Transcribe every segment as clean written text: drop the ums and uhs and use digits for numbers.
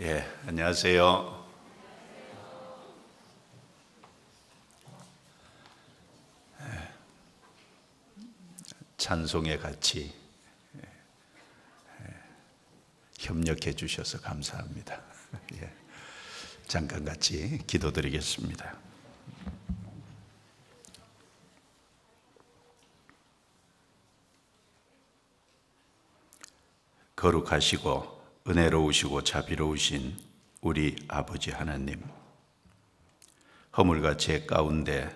안녕하세요. 찬송에 같이 협력해 주셔서 감사합니다. 잠깐 같이 기도드리겠습니다. 거룩하시고 은혜로우시고 자비로우신 우리 아버지 하나님, 허물과 죄 가운데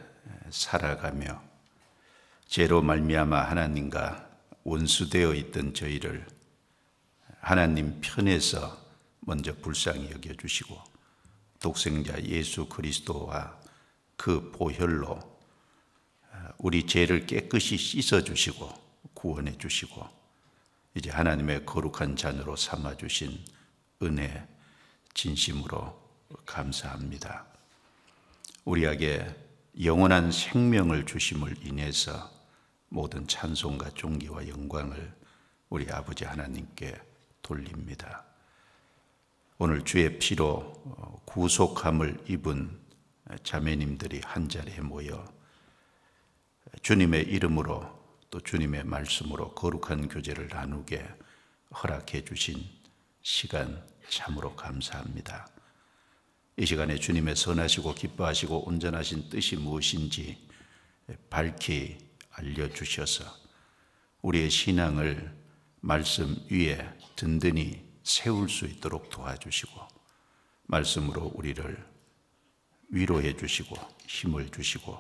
살아가며 죄로 말미암아 하나님과 원수되어 있던 저희를 하나님 편에서 먼저 불쌍히 여겨주시고 독생자 예수 그리스도와 그 보혈로 우리 죄를 깨끗이 씻어주시고 구원해 주시고 이제 하나님의 거룩한 자녀로 삼아주신 은혜 진심으로 감사합니다. 우리에게 영원한 생명을 주심을 인해서 모든 찬송과 존귀와 영광을 우리 아버지 하나님께 돌립니다. 오늘 주의 피로 구속함을 입은 자매님들이 한자리에 모여 주님의 이름으로 또 주님의 말씀으로 거룩한 교제를 나누게 허락해 주신 시간 참으로 감사합니다. 이 시간에 주님의 선하시고 기뻐하시고 온전하신 뜻이 무엇인지 밝히 알려주셔서 우리의 신앙을 말씀 위에 든든히 세울 수 있도록 도와주시고 말씀으로 우리를 위로해 주시고 힘을 주시고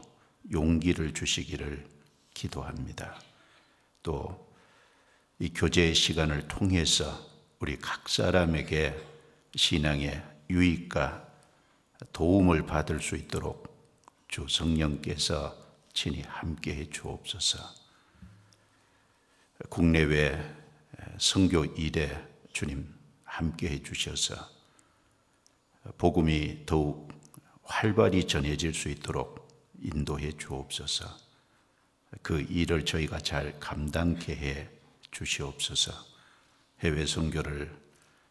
용기를 주시기를 기도합니다. 또 이 교제의 시간을 통해서 우리 각 사람에게 신앙의 유익과 도움을 받을 수 있도록 주 성령께서 친히 함께해 주옵소서. 국내외 선교 일에 주님 함께해 주셔서 복음이 더욱 활발히 전해질 수 있도록 인도해 주옵소서. 그 일을 저희가 잘 감당케 해 주시옵소서. 해외 선교를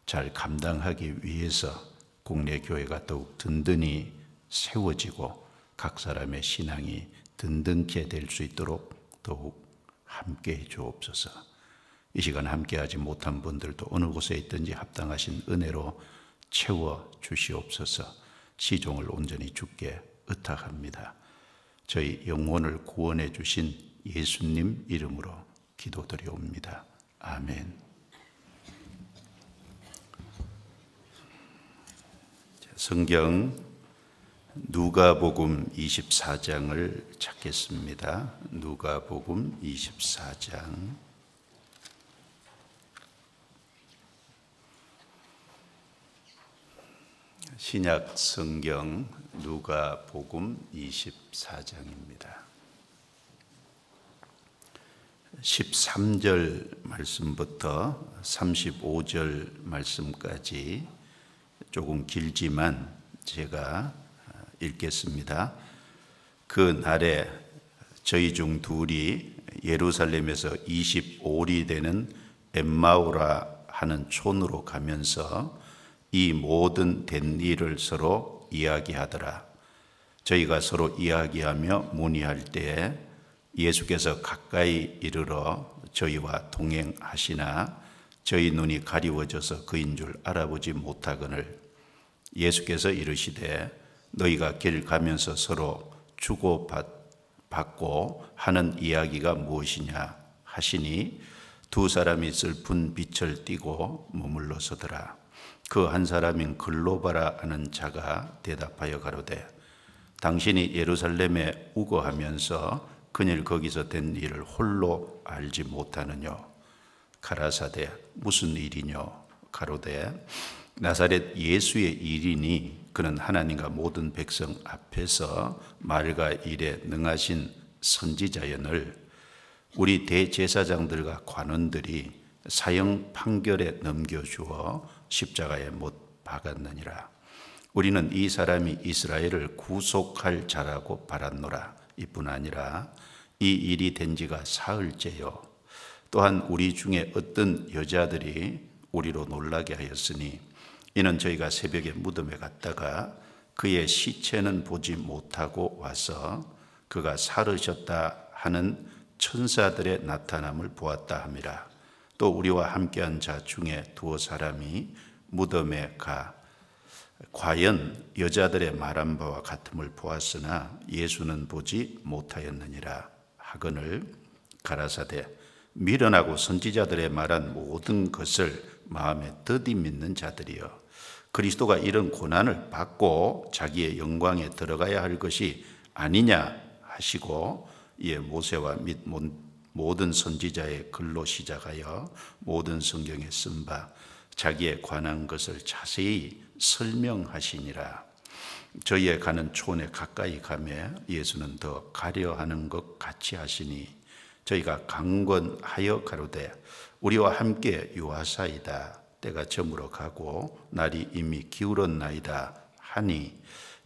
잘 감당하기 위해서 국내 교회가 더욱 든든히 세워지고 각 사람의 신앙이 든든케 될 수 있도록 더욱 함께해 주옵소서. 이 시간 함께하지 못한 분들도 어느 곳에 있든지 합당하신 은혜로 채워 주시옵소서. 시종을 온전히 주께 의탁합니다. 저희 영혼을 구원해 주신 예수님 이름으로 기도드리옵니다. 아멘. 성경 누가복음 24장을 찾겠습니다. 누가복음 24장. 신약 성경 누가복음 24장입니다. 13절 말씀부터 35절 말씀까지 조금 길지만 제가 읽겠습니다. 그 날에 저희 중 둘이 예루살렘에서 25리 되는 엠마오라 하는 촌으로 가면서 이 모든 된 일을 서로 이야기하더라. 저희가 서로 이야기하며 문의할 때에 예수께서 가까이 이르러 저희와 동행하시나 저희 눈이 가리워져서 그인 줄 알아보지 못하거늘 예수께서 이르시되 너희가 길 가면서 서로 주고받고 하는 이야기가 무엇이냐 하시니 두 사람이 슬픈 빛을 띠고 머물러 서더라. 그 한 사람인 글로바라 하는 자가 대답하여 가로되 당신이 예루살렘에 우거하면서 그늘 거기서 된 일을 홀로 알지 못하느뇨. 가라사대 무슨 일이뇨. 가로되 나사렛 예수의 일이니 그는 하나님과 모든 백성 앞에서 말과 일에 능하신 선지자여늘 우리 대제사장들과 관원들이 사형 판결에 넘겨주어 십자가에 못 박았느니라. 우리는 이 사람이 이스라엘을 구속할 자라고 바랐노라. 이뿐 아니라 이 일이 된 지가 사흘째요. 또한 우리 중에 어떤 여자들이 우리로 놀라게 하였으니 이는 저희가 새벽에 무덤에 갔다가 그의 시체는 보지 못하고 와서 그가 살으셨다 하는 천사들의 나타남을 보았다 함이라. 또 우리와 함께한 자 중에 두어 사람이 무덤에 가 과연 여자들의 말한 바와 같음을 보았으나 예수는 보지 못하였느니라 하거늘 가라사대 미련하고 선지자들의 말한 모든 것을 마음에 더디 믿는 자들이여 그리스도가 이런 고난을 받고 자기의 영광에 들어가야 할 것이 아니냐 하시고 이에 모세와 및 모든 선지자의 글로 시작하여 모든 성경에 쓴 바 자기에 관한 것을 자세히 설명하시니라. 저희의 가는 촌에 가까이 가매 예수는 더 가려 하는 것 같이 하시니 저희가 강권하여 가로되 우리와 함께 유하사이다. 때가 저물어 가고 날이 이미 기울었나이다 하니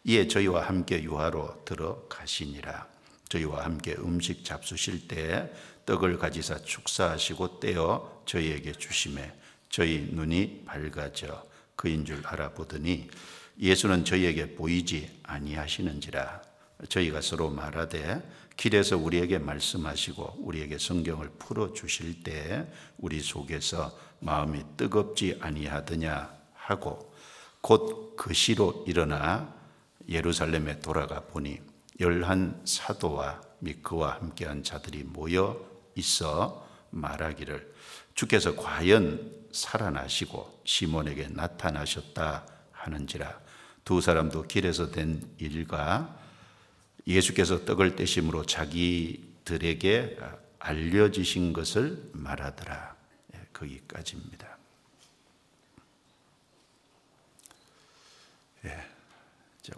이에 저희와 함께 유하로 들어가시니라. 저희와 함께 음식 잡수실 때 떡을 가지사 축사하시고 떼어 저희에게 주시매 저희 눈이 밝아져 그인 줄 알아보더니 예수는 저희에게 보이지 아니하시는지라. 저희가 서로 말하되 길에서 우리에게 말씀하시고 우리에게 성경을 풀어주실 때 우리 속에서 마음이 뜨겁지 아니하더냐 하고 곧 그 시로 일어나 예루살렘에 돌아가 보니 11 사도와 및 그와 함께한 자들이 모여 있어 말하기를 주께서 과연 살아나시고 시몬에게 나타나셨다 하는지라. 두 사람도 길에서 된 일과 예수께서 떡을 떼심으로 자기들에게 알려지신 것을 말하더라. 거기까지입니다.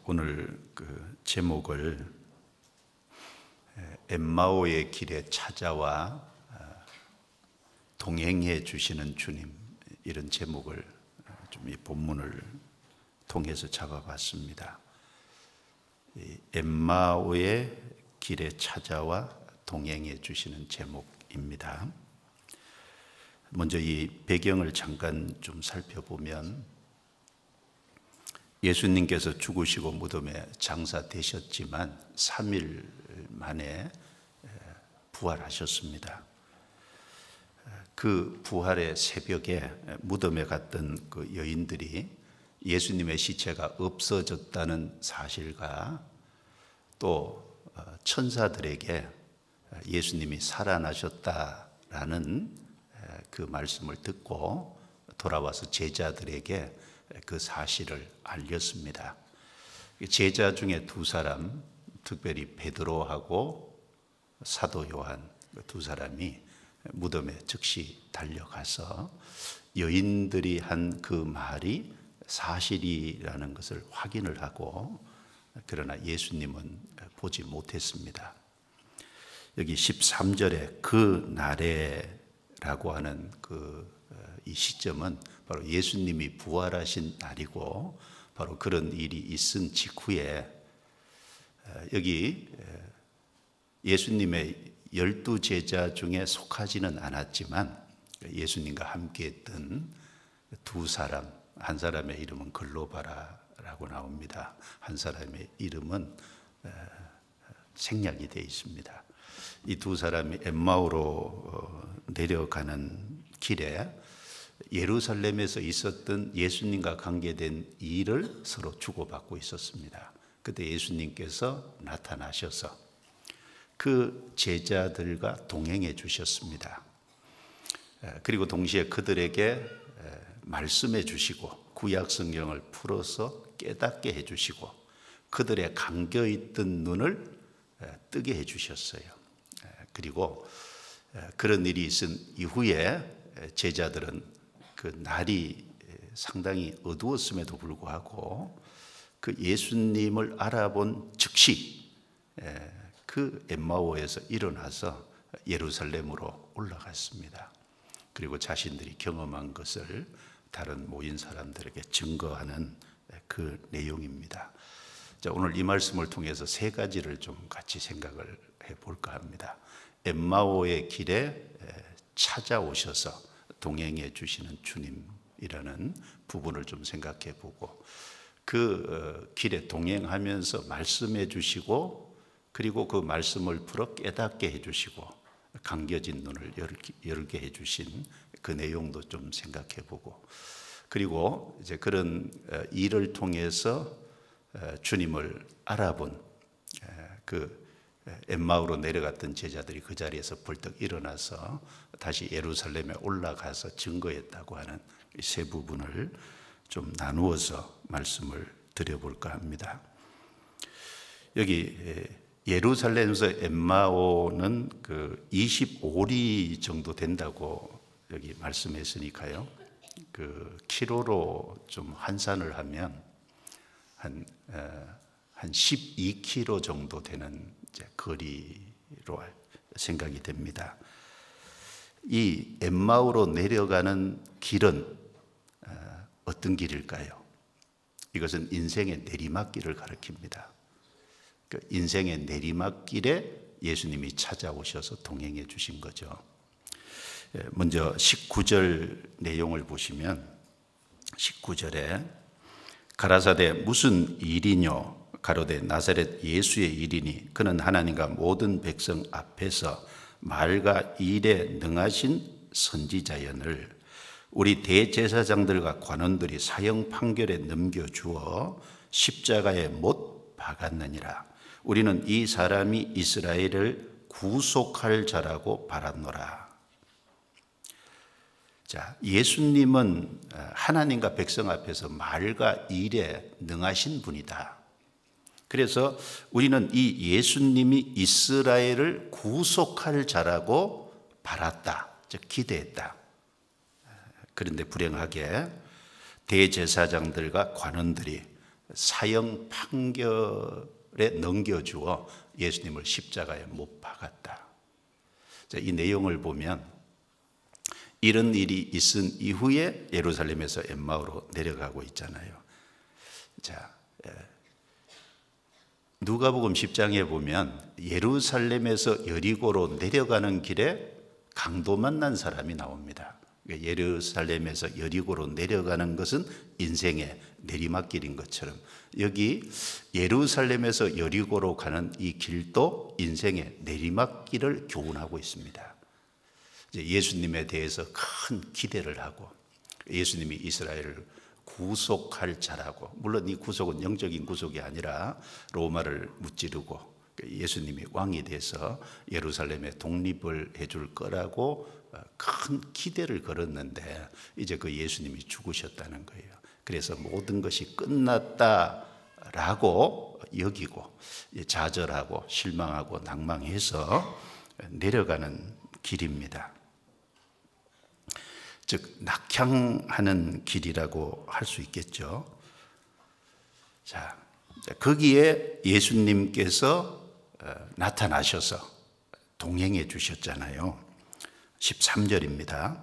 오늘 그 제목을 엠마오의 길에 찾아와 동행해 주시는 주님, 이런 제목을 좀 이 본문을 통해서 잡아봤습니다. 엠마오의 길에 찾아와 동행해 주시는 제목입니다. 먼저 이 배경을 잠깐 좀 살펴보면 예수님께서 죽으시고 무덤에 장사되셨지만 3일 만에 부활하셨습니다. 그 부활의 새벽에 무덤에 갔던 그 여인들이 예수님의 시체가 없어졌다는 사실과 또 천사들에게 예수님이 살아나셨다라는 그 말씀을 듣고 돌아와서 제자들에게 그 사실을 알렸습니다. 제자 중에 두 사람, 특별히 베드로하고 사도 요한 두 사람이 무덤에 즉시 달려가서 여인들이 한 그 말이 사실이라는 것을 확인을 하고 그러나 예수님은 보지 못했습니다. 여기 13절에 그 날에라고 하는 이 시점은 바로 예수님이 부활하신 날이고 바로 그런 일이 있은 직후에 여기 예수님의 12 제자 중에 속하지는 않았지만 예수님과 함께 했던 두 사람, 한 사람의 이름은 글로바라라고 나옵니다. 한 사람의 이름은 생략이 되어 있습니다. 이 두 사람이 엠마오로 내려가는 길에 예루살렘에서 있었던 예수님과 관계된 일을 서로 주고받고 있었습니다. 그때 예수님께서 나타나셔서 그 제자들과 동행해 주셨습니다. 그리고 동시에 그들에게 말씀해 주시고 구약 성경을 풀어서 깨닫게 해 주시고 그들의 감겨 있던 눈을 뜨게 해 주셨어요. 그리고 그런 일이 있은 이후에 제자들은 그 날이 상당히 어두웠음에도 불구하고 그 예수님을 알아본 즉시 그 엠마오에서 일어나서 예루살렘으로 올라갔습니다. 그리고 자신들이 경험한 것을 다른 모인 사람들에게 증거하는 그 내용입니다. 자, 오늘 이 말씀을 통해서 세 가지를 좀 같이 생각을 해볼까 합니다. 엠마오의 길에 찾아오셔서 동행해 주시는 주님, 이라는 부분을 좀 생각해 보고, 그 길에 동행하면서 말씀해 주시고, 그리고 그 말씀을 풀어 깨닫게 해 주시고, 감겨진 눈을 열게 해 주신 그 내용도 좀 생각해 보고, 그리고 이제 그런 일을 통해서 주님을 알아본 그 엠마오로 내려갔던 제자들이 그 자리에서 벌떡 일어나서 다시 예루살렘에 올라가서 증거했다고 하는 이 세 부분을 좀 나누어서 말씀을 드려볼까 합니다. 여기 예루살렘에서 엠마오는 그 25리 정도 된다고 여기 말씀했으니까요. 그 키로로 좀 환산을 하면 한 12km 정도 되는 이제 거리로 생각이 됩니다. 이 엠마오로 내려가는 길은 어떤 길일까요? 이것은 인생의 내리막길을 가리킵니다. 그 인생의 내리막길에 예수님이 찾아오셔서 동행해 주신 거죠. 먼저 19절 내용을 보시면 19절에 가라사대 무슨 일이뇨? 가로되 나사렛 예수의 일이니 그는 하나님과 모든 백성 앞에서 말과 일에 능하신 선지자연을 우리 대제사장들과 관원들이 사형 판결에 넘겨주어 십자가에 못 박았느니라. 우리는 이 사람이 이스라엘을 구속할 자라고 바랐노라. 자, 예수님은 하나님과 백성 앞에서 말과 일에 능하신 분이다. 그래서 우리는 이 예수님이 이스라엘을 구속할 자라고 바랐다, 즉 기대했다. 그런데 불행하게 대제사장들과 관원들이 사형 판결에 넘겨주어 예수님을 십자가에 못 박았다. 자, 이 내용을 보면 이런 일이 있은 이후에 예루살렘에서 엠마오로 내려가고 있잖아요. 자, 누가복음 10장에 보면 예루살렘에서 여리고로 내려가는 길에 강도 만난 사람이 나옵니다. 예루살렘에서 여리고로 내려가는 것은 인생의 내리막길인 것처럼 여기 예루살렘에서 여리고로 가는 이 길도 인생의 내리막길을 교훈하고 있습니다. 예수님에 대해서 큰 기대를 하고 예수님이 이스라엘을 구속할 자라고, 물론 이 구속은 영적인 구속이 아니라 로마를 무찌르고 예수님이 왕이 돼서 예루살렘에 독립을 해줄 거라고 큰 기대를 걸었는데 이제 그 예수님이 죽으셨다는 거예요. 그래서 모든 것이 끝났다라고 여기고 좌절하고 실망하고 낭망해서 내려가는 길입니다. 즉 낙향하는 길이라고 할 수 있겠죠. 자, 거기에 예수님께서 나타나셔서 동행해 주셨잖아요. 13절입니다.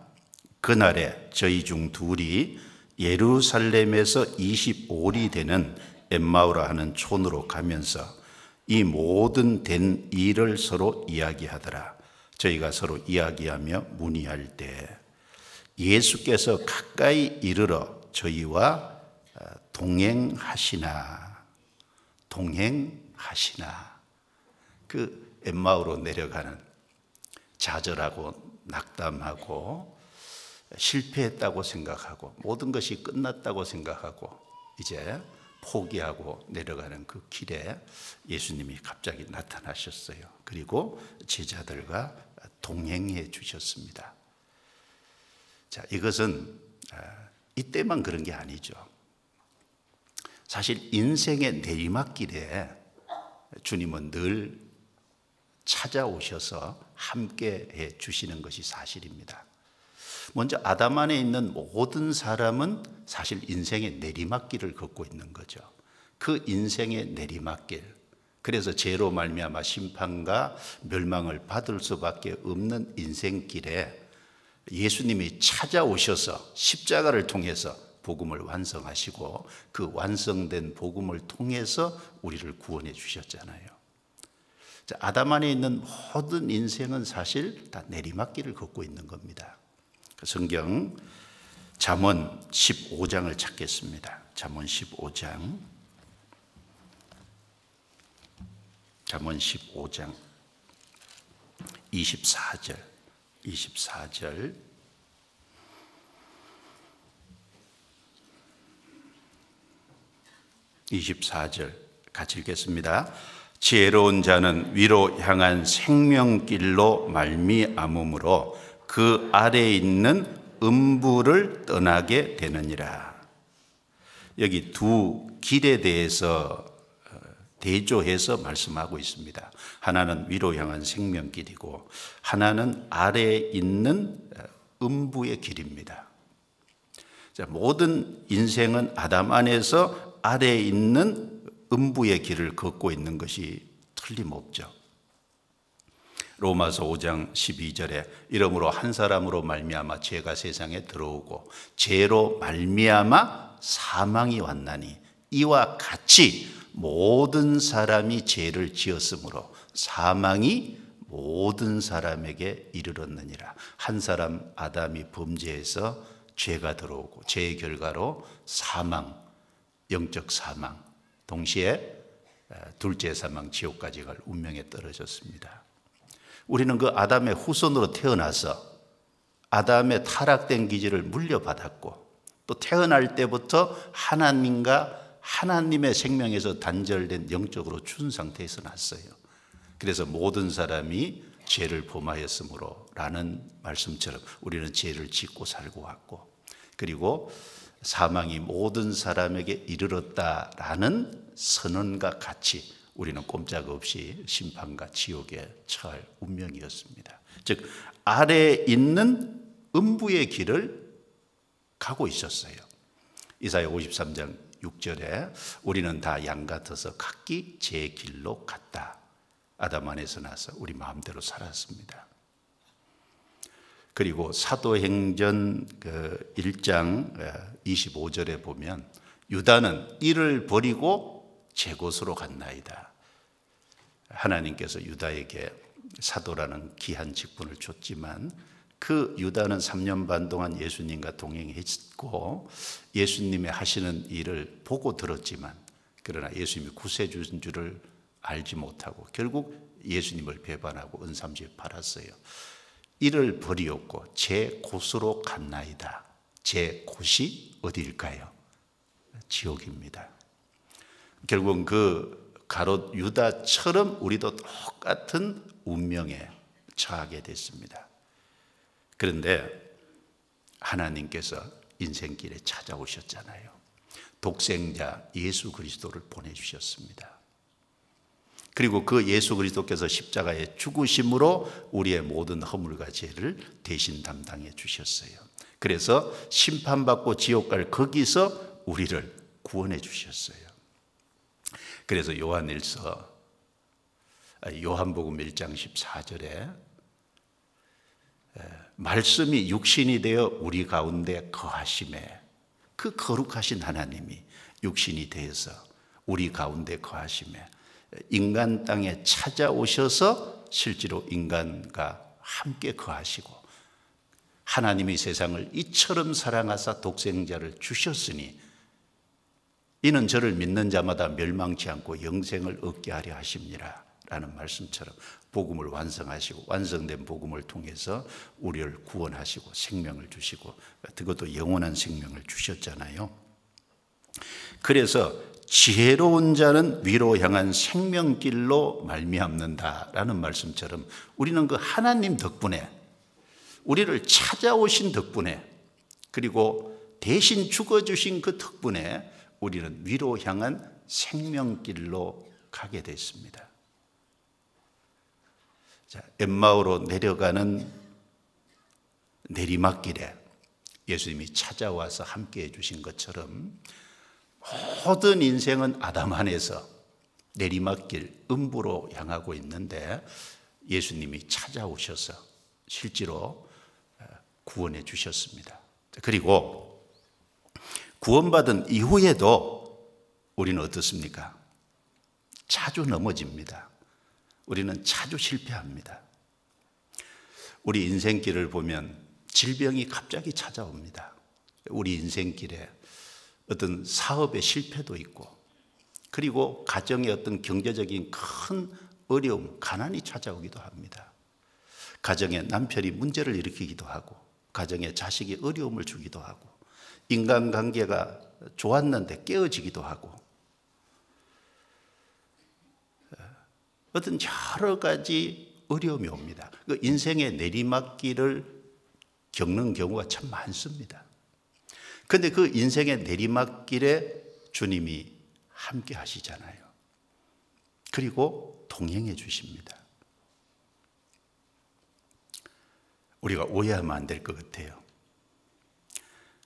그날에 저희 중 둘이 예루살렘에서 25리 되는 엠마오라 하는 촌으로 가면서 이 모든 된 일을 서로 이야기하더라. 저희가 서로 이야기하며 문의할 때 예수께서 가까이 이르러 저희와 동행하시나. 그 엠마오로 내려가는 좌절하고 낙담하고 실패했다고 생각하고 모든 것이 끝났다고 생각하고 이제 포기하고 내려가는 그 길에 예수님이 갑자기 나타나셨어요. 그리고 제자들과 동행해 주셨습니다. 자, 이것은 이때만 그런 게 아니죠. 사실 인생의 내리막길에 주님은 늘 찾아오셔서 함께 해 주시는 것이 사실입니다. 먼저 아담 안에 있는 모든 사람은 사실 인생의 내리막길을 걷고 있는 거죠. 그 인생의 내리막길, 그래서 죄로 말미암아 심판과 멸망을 받을 수밖에 없는 인생길에 예수님이 찾아오셔서 십자가를 통해서 복음을 완성하시고 그 완성된 복음을 통해서 우리를 구원해 주셨잖아요. 아담 안에 있는 모든 인생은 사실 다 내리막길을 걷고 있는 겁니다. 성경 잠언 15장을 찾겠습니다. 잠언 15장. 잠언 15장 24절. 24절 같이 읽겠습니다. 지혜로운 자는 위로 향한 생명길로 말미암음으로 그 아래에 있는 음부를 떠나게 되느니라. 여기 두 길에 대해서 대조해서 말씀하고 있습니다. 하나는 위로 향한 생명길이고 하나는 아래에 있는 음부의 길입니다. 모든 인생은 아담 안에서 아래에 있는 음부의 길을 걷고 있는 것이 틀림없죠. 로마서 5장 12절에 이러므로 한 사람으로 말미암아 죄가 세상에 들어오고 죄로 말미암아 사망이 왔나니 이와 같이 모든 사람이 죄를 지었으므로 사망이 모든 사람에게 이르렀느니라. 한 사람 아담이 범죄해서 죄가 들어오고 죄의 결과로 사망, 영적 사망, 동시에 둘째 사망 지옥까지 갈 운명에 떨어졌습니다. 우리는 그 아담의 후손으로 태어나서 아담의 타락된 기질을 물려받았고 또 태어날 때부터 하나님과 하나님의 생명에서 단절된 영적으로 준 상태에서 났어요. 그래서 모든 사람이 죄를 범하였으므로 라는 말씀처럼 우리는 죄를 짓고 살고 왔고 그리고 사망이 모든 사람에게 이르렀다라는 선언과 같이 우리는 꼼짝없이 심판과 지옥에 처할 운명이었습니다. 즉 아래에 있는 음부의 길을 가고 있었어요. 이사야 53장 6절에 우리는 다 양 같아서 각기 제 길로 갔다. 아담 안에서 나서 우리 마음대로 살았습니다. 그리고 사도행전 1장 25절에 보면 유다는 이를 버리고 제 곳으로 갔나이다. 하나님께서 유다에게 사도라는 귀한 직분을 줬지만 그 유다는 3년 반 동안 예수님과 동행했고 예수님의 하시는 일을 보고 들었지만 그러나 예수님이 구세주인 줄을 알지 못하고 결국 예수님을 배반하고 은삼지에 팔았어요. 이를 버리었고 제 곳으로 갔나이다. 제 곳이 어디일까요? 지옥입니다. 결국은 그 가롯 유다처럼 우리도 똑같은 운명에 처하게 됐습니다. 그런데 하나님께서 인생길에 찾아오셨잖아요. 독생자 예수 그리스도를 보내주셨습니다. 그리고 그 예수 그리스도께서 십자가에 죽으심으로 우리의 모든 허물과 죄를 대신 담당해 주셨어요. 그래서 심판받고 지옥 갈 거기서 우리를 구원해 주셨어요. 그래서 요한복음 1장 14절에 말씀이 육신이 되어 우리 가운데 거하심에 그 거룩하신 하나님이 육신이 되어서 우리 가운데 거하심에 인간 땅에 찾아오셔서 실제로 인간과 함께 거하시고 하나님이 세상을 이처럼 사랑하사 독생자를 주셨으니 이는 저를 믿는 자마다 멸망치 않고 영생을 얻게 하려 하심니라 라는 말씀처럼 복음을 완성하시고 완성된 복음을 통해서 우리를 구원하시고 생명을 주시고 그것도 영원한 생명을 주셨잖아요. 그래서 지혜로운 자는 위로 향한 생명길로 말미암는다라는 말씀처럼 우리는 그 하나님 덕분에 우리를 찾아오신 덕분에 그리고 대신 죽어주신 그 덕분에 우리는 위로 향한 생명길로 가게 됐습니다. 자, 엠마오로 내려가는 내리막길에 예수님이 찾아와서 함께 해주신 것처럼 모든 인생은 아담 안에서 내리막길 음부로 향하고 있는데 예수님이 찾아오셔서 실제로 구원해 주셨습니다. 그리고 구원받은 이후에도 우리는 어떻습니까? 자주 넘어집니다. 우리는 자주 실패합니다. 우리 인생길을 보면 질병이 갑자기 찾아옵니다. 우리 인생길에 어떤 사업의 실패도 있고, 그리고 가정의 어떤 경제적인 큰 어려움, 가난이 찾아오기도 합니다. 가정에 남편이 문제를 일으키기도 하고, 가정에 자식이 어려움을 주기도 하고, 인간관계가 좋았는데 깨어지기도 하고, 어떤 여러 가지 어려움이 옵니다. 그 인생의 내리막길을 겪는 경우가 참 많습니다. 그런데 그 인생의 내리막길에 주님이 함께 하시잖아요. 그리고 동행해 주십니다. 우리가 오해하면 안 될 것 같아요.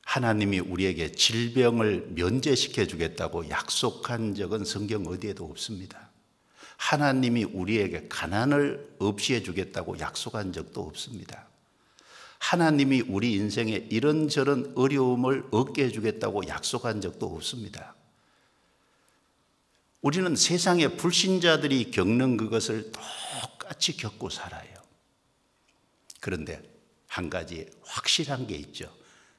하나님이 우리에게 질병을 면제시켜 주겠다고 약속한 적은 성경 어디에도 없습니다. 하나님이 우리에게 가난을 없이해 주겠다고 약속한 적도 없습니다. 하나님이 우리 인생에 이런저런 어려움을 없게 해주겠다고 약속한 적도 없습니다. 우리는 세상의 불신자들이 겪는 그것을 똑같이 겪고 살아요. 그런데 한 가지 확실한 게 있죠.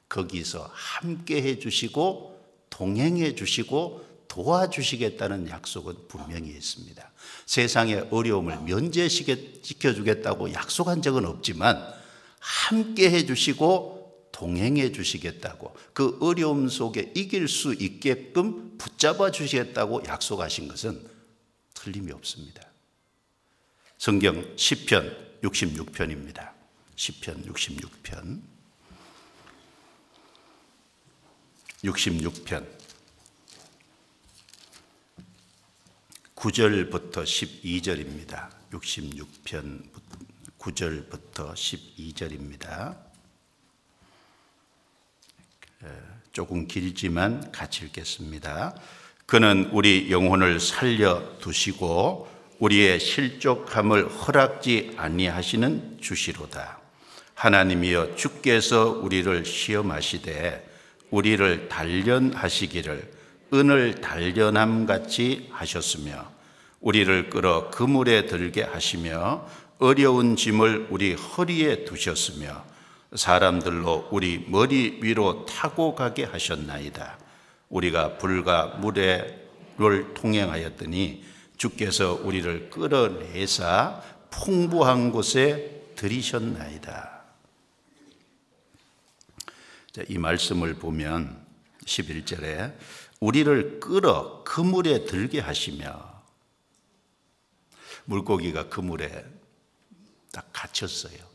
거기서 함께 해주시고 동행해 주시고 도와주시겠다는 약속은 분명히 있습니다. 세상의 어려움을 면제시켜 주겠다고 약속한 적은 없지만 함께 해주시고 동행해 주시겠다고, 그 어려움 속에 이길 수 있게끔 붙잡아 주시겠다고 약속하신 것은 틀림이 없습니다. 성경 시편 66편입니다. 시편 66편 9절부터 12절입니다. 66편 9절부터 12절입니다. 조금 길지만 같이 읽겠습니다. 그는 우리 영혼을 살려두시고 우리의 실족함을 허락지 아니하시는 주시로다. 하나님이여, 주께서 우리를 시험하시되 우리를 단련하시기를 은을 단련함같이 하셨으며, 우리를 끌어 그물에 들게 하시며 어려운 짐을 우리 허리에 두셨으며, 사람들로 우리 머리 위로 타고 가게 하셨나이다. 우리가 불과 물을 통행하였더니 주께서 우리를 끌어내사 풍부한 곳에 들이셨나이다. 이 말씀을 보면 11절에 우리를 끌어 그물에 들게 하시며, 물고기가 그물에 딱 갇혔어요.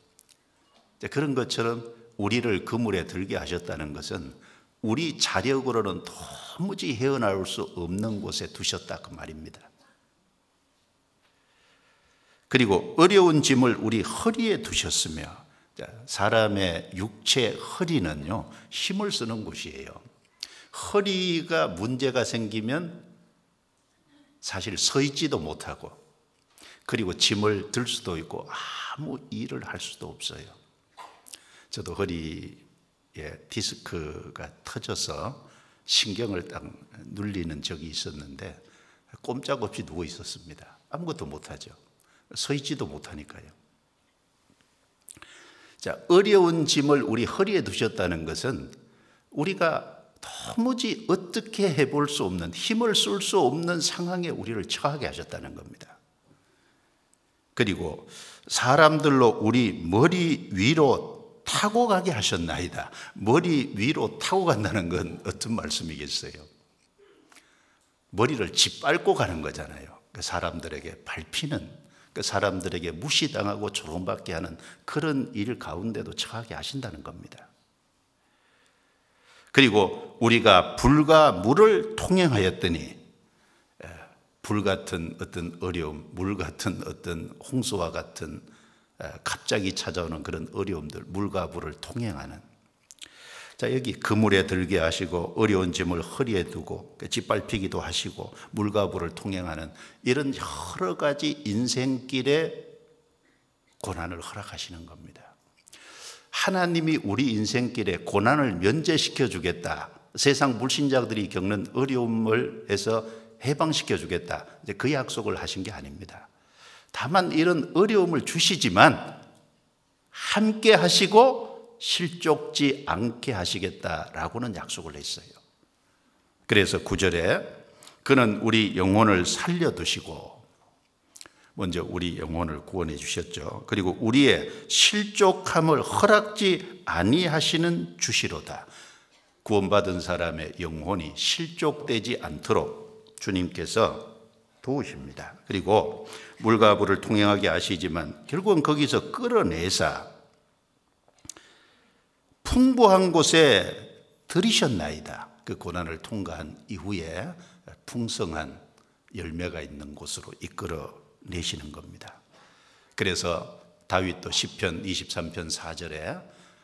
그런 것처럼 우리를 그물에 들게 하셨다는 것은 우리 자력으로는 도무지 헤어나올 수 없는 곳에 두셨다 그 말입니다. 그리고 어려운 짐을 우리 허리에 두셨으며, 사람의 육체 허리는요, 힘을 쓰는 곳이에요. 허리가 문제가 생기면 사실 서 있지도 못하고, 그리고 짐을 들 수도 있고 아무 일을 할 수도 없어요. 저도 허리에 디스크가 터져서 신경을 딱 눌리는 적이 있었는데 꼼짝없이 누워 있었습니다. 아무것도 못하죠. 서 있지도 못하니까요. 자, 어려운 짐을 우리 허리에 두셨다는 것은 우리가 도무지 어떻게 해볼 수 없는, 힘을 쓸 수 없는 상황에 우리를 처하게 하셨다는 겁니다. 그리고 사람들로 우리 머리 위로 타고 가게 하셨나이다. 머리 위로 타고 간다는 건 어떤 말씀이겠어요? 머리를 짓밟고 가는 거잖아요. 그 사람들에게 밟히는, 그 사람들에게 무시당하고 조롱받게 하는 그런 일 가운데도 처하게 하신다는 겁니다. 그리고 우리가 불과 물을 통행하였더니, 불 같은 어떤 어려움, 물 같은 어떤 홍수와 같은 갑자기 찾아오는 그런 어려움들, 물과 불을 통행하는, 자, 여기 그물에 들게 하시고 어려운 짐을 허리에 두고 짓밟히기도 하시고 물과 불을 통행하는 이런 여러 가지 인생길에 고난을 허락하시는 겁니다. 하나님이 우리 인생길에 고난을 면제시켜 주겠다, 세상 불신자들이 겪는 어려움을 해서 해방시켜 주겠다, 이제 그 약속을 하신 게 아닙니다. 다만 이런 어려움을 주시지만 함께 하시고 실족지 않게 하시겠다라고는 약속을 했어요. 그래서 9절에 그는 우리 영혼을 살려두시고 먼저 우리 영혼을 구원해 주셨죠. 그리고 우리의 실족함을 허락지 아니하시는 주시로다. 구원받은 사람의 영혼이 실족되지 않도록 주님께서 도우십니다. 그리고 물과 불을 통행하게 하시지만 결국은 거기서 끌어내사 풍부한 곳에 들이셨나이다. 그 고난을 통과한 이후에 풍성한 열매가 있는 곳으로 이끌어 내시는 겁니다. 그래서 다윗도 시편 23편 4절에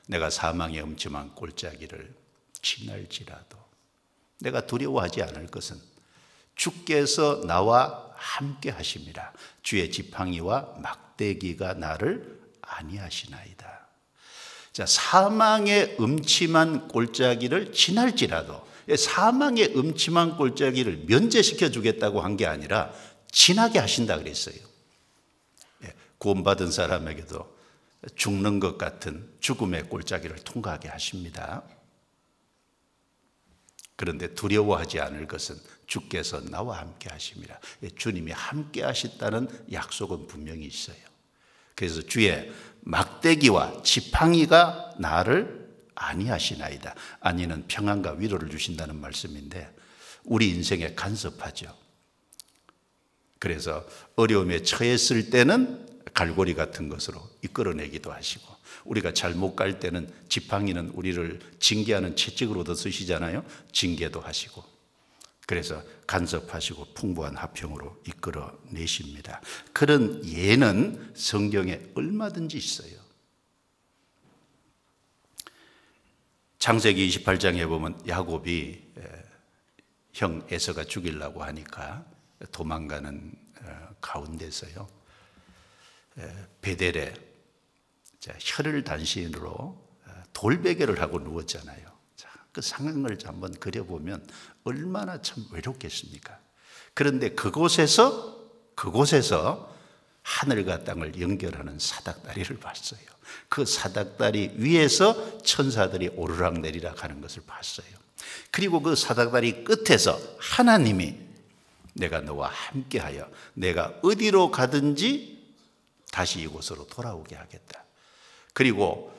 내가 사망의 음침한 골짜기를 지날지라도 내가 두려워하지 않을 것은 주께서 나와 함께 하심이라. 주의 지팡이와 막대기가 나를 안위하시나이다. 자, 사망의 음침한 골짜기를 지날지라도, 사망의 음침한 골짜기를 면제시켜 주겠다고 한 게 아니라 지나게 하신다 그랬어요. 구원받은 사람에게도 죽는 것 같은 죽음의 골짜기를 통과하게 하십니다. 그런데 두려워하지 않을 것은 주께서 나와 함께 하심이라. 주님이 함께 하셨다는 약속은 분명히 있어요. 그래서 주의 막대기와 지팡이가 나를 안위하시나이다. 안위는 평안과 위로를 주신다는 말씀인데 우리 인생에 간섭하죠. 그래서 어려움에 처했을 때는 갈고리 같은 것으로 이끌어내기도 하시고, 우리가 잘못 갈 때는 지팡이는 우리를 징계하는 채찍으로도 쓰시잖아요. 징계도 하시고, 그래서 간섭하시고 풍부한 화평으로 이끌어내십니다. 그런 예는 성경에 얼마든지 있어요. 창세기 28장에 보면 야곱이 형 에서가 죽이려고 하니까 도망가는 가운데서요, 베델에 혀를 단신으로 돌베개를 하고 누웠잖아요. 자, 그 상황을 한번 그려보면 얼마나 참 외롭겠습니까? 그런데 그곳에서 하늘과 땅을 연결하는 사닥다리를 봤어요. 그 사닥다리 위에서 천사들이 오르락내리락 하는 것을 봤어요. 그리고 그 사닥다리 끝에서 하나님이 내가 너와 함께하여 내가 어디로 가든지 다시 이곳으로 돌아오게 하겠다. 그리고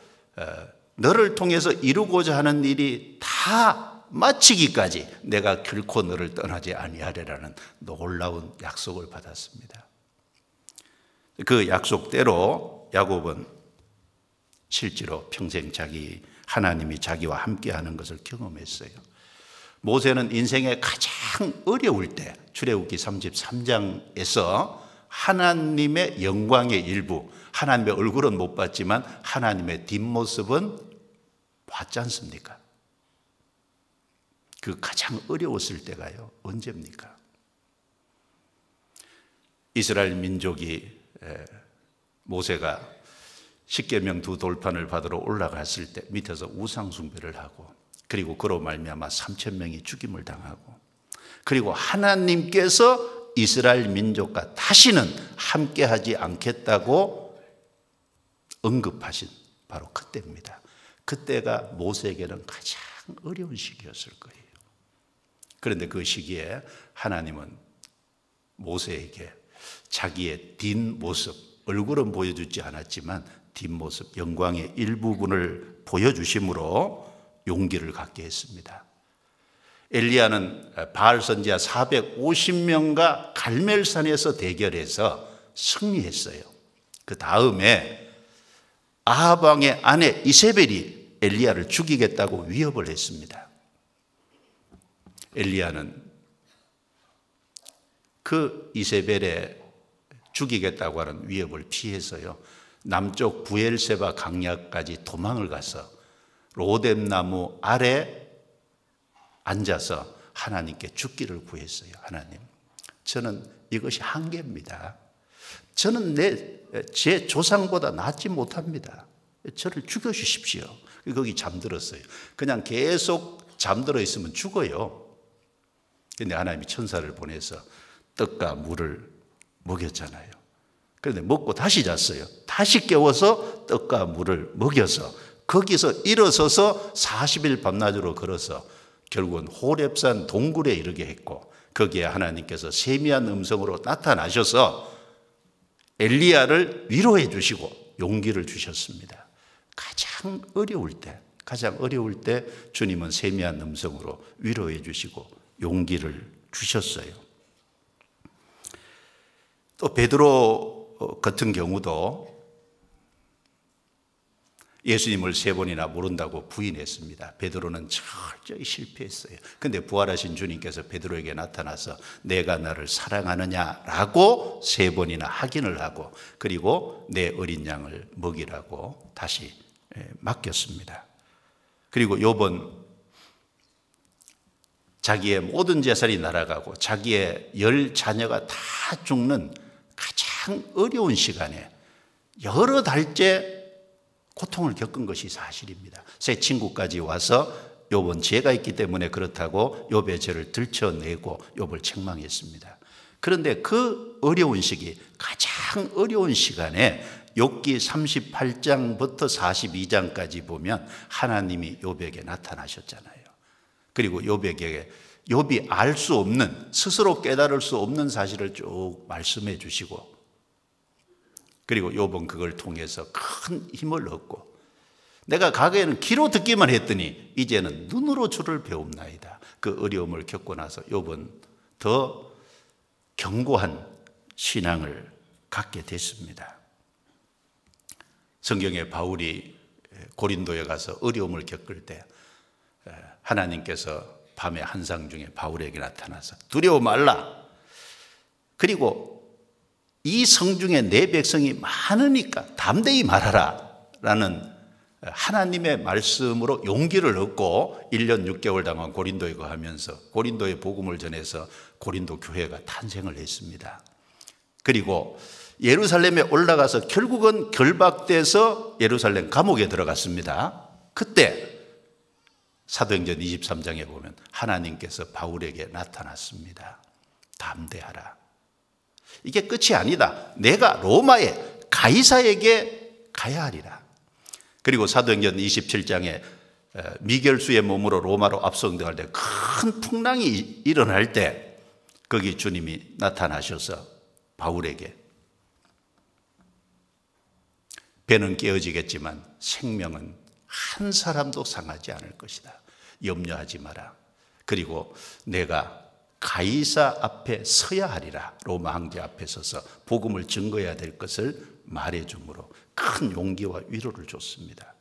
너를 통해서 이루고자 하는 일이 다 마치기까지 내가 결코 너를 떠나지 아니하리라는 놀라운 약속을 받았습니다. 그 약속대로 야곱은 실제로 평생 하나님이 자기와 함께하는 것을 경험했어요. 모세는 인생의 가장 어려울 때 출애굽기 33장에서 하나님의 영광의 일부, 하나님의 얼굴은 못 봤지만 하나님의 뒷모습은 봤지 않습니까? 그 가장 어려웠을 때가요, 언제입니까? 이스라엘 민족이 모세가 십계명 두 돌판을 받으러 올라갔을 때 밑에서 우상 숭배를 하고, 그리고 그로 말미암아 3,000명이 죽임을 당하고, 그리고 하나님께서 이스라엘 민족과 다시는 함께하지 않겠다고 언급하신 바로 그때입니다. 그때가 모세에게는 가장 어려운 시기였을 거예요. 그런데 그 시기에 하나님은 모세에게 자기의 뒷모습, 얼굴은 보여주지 않았지만 뒷모습, 영광의 일부분을 보여주심으로 용기를 갖게 했습니다. 엘리야는 바알 선지자 450명과 갈멜산에서 대결해서 승리했어요. 그 다음에 아합 왕의 아내 이세벨이 엘리야를 죽이겠다고 위협을 했습니다. 엘리야는 그 이세벨의 죽이겠다고 하는 위협을 피해서요, 남쪽 부엘세바 강야까지 도망을 가서 로뎀나무 아래 앉아서 하나님께 죽기를 구했어요. 하나님, 저는 이것이 한계입니다. 저는 제 조상보다 낫지 못합니다. 저를 죽여주십시오. 거기 잠들었어요. 그냥 계속 잠들어 있으면 죽어요. 그런데 하나님이 천사를 보내서 떡과 물을 먹였잖아요. 그런데 먹고 다시 잤어요. 다시 깨워서 떡과 물을 먹여서 거기서 일어서서 40일 밤낮으로 걸어서 결국은 호렙산 동굴에 이르게 했고, 거기에 하나님께서 세미한 음성으로 나타나셔서 엘리야를 위로해 주시고 용기를 주셨습니다. 가장 어려울 때 주님은 세미한 음성으로 위로해 주시고 용기를 주셨어요. 또 베드로 같은 경우도 예수님을 3번이나 모른다고 부인했습니다. 베드로는 철저히 실패했어요. 그런데 부활하신 주님께서 베드로에게 나타나서 내가 나를 사랑하느냐라고 3번이나 확인을 하고, 그리고 내 어린 양을 먹이라고 다시 맡겼습니다. 그리고 욥은 자기의 모든 재산이 날아가고 자기의 10자녀가 다 죽는 가장 어려운 시간에 여러 달째 고통을 겪은 것이 사실입니다. 새 친구까지 와서 욥은 죄가 있기 때문에 그렇다고 욥의 죄를 들춰내고 욥을 책망했습니다. 그런데 그 어려운 시기, 가장 어려운 시간에 욥기 38장부터 42장까지 보면 하나님이 욥에게 나타나셨잖아요. 그리고 욥에게 욥이 알 수 없는, 스스로 깨달을 수 없는 사실을 쭉 말씀해 주시고, 그리고 욥은 그걸 통해서 큰 힘을 얻고, 내가 과거에는 귀로 듣기만 했더니 이제는 눈으로 주를 배웁나이다. 그 어려움을 겪고 나서 욥은 더 견고한 신앙을 갖게 됐습니다. 성경에 바울이 고린도에 가서 어려움을 겪을 때 하나님께서 밤의 한상 중에 바울에게 나타나서 두려워 말라. 그리고 이 성중에 내 백성이 많으니까 담대히 말하라 라는 하나님의 말씀으로 용기를 얻고 1년 6개월 동안 고린도에 거하면서 고린도의 복음을 전해서 고린도 교회가 탄생을 했습니다. 그리고 예루살렘에 올라가서 결국은 결박돼서 예루살렘 감옥에 들어갔습니다. 그때 사도행전 23장에 보면 하나님께서 바울에게 나타났습니다. 담대하라. 이게 끝이 아니다. 내가 로마에 가이사에게 가야 하리라. 그리고 사도행전 27장에 미결수의 몸으로 로마로 압송될 때 큰 풍랑이 일어날 때 거기 주님이 나타나셔서 바울에게 배는 깨어지겠지만 생명은 한 사람도 상하지 않을 것이다. 염려하지 마라. 그리고 내가 가이사 앞에 서야 하리라. 로마 황제 앞에 서서 복음을 증거해야 될 것을 말해주므로 큰 용기와 위로를 줬습니다.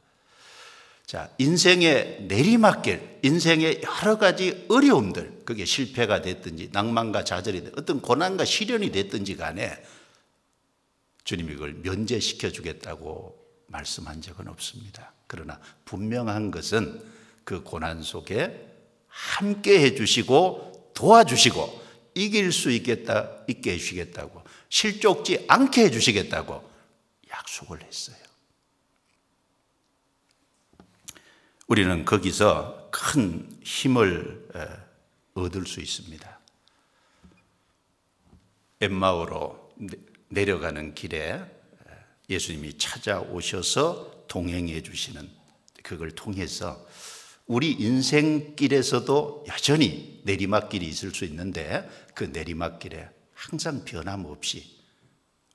자, 인생의 내리막길, 인생의 여러 가지 어려움들, 그게 실패가 됐든지 낭만과 좌절이 됐든지 어떤 고난과 시련이 됐든지 간에 주님이 그걸 면제시켜 주겠다고 말씀한 적은 없습니다. 그러나 분명한 것은 그 고난 속에 함께 해주시고 도와주시고 이길 수 있게 해주시겠다고, 실족지 않게 해주시겠다고 약속을 했어요. 우리는 거기서 큰 힘을 얻을 수 있습니다. 엠마오로 내려가는 길에 예수님이 찾아오셔서 동행해 주시는, 그걸 통해서 우리 인생길에서도 여전히 내리막길이 있을 수 있는데 그 내리막길에 항상 변함없이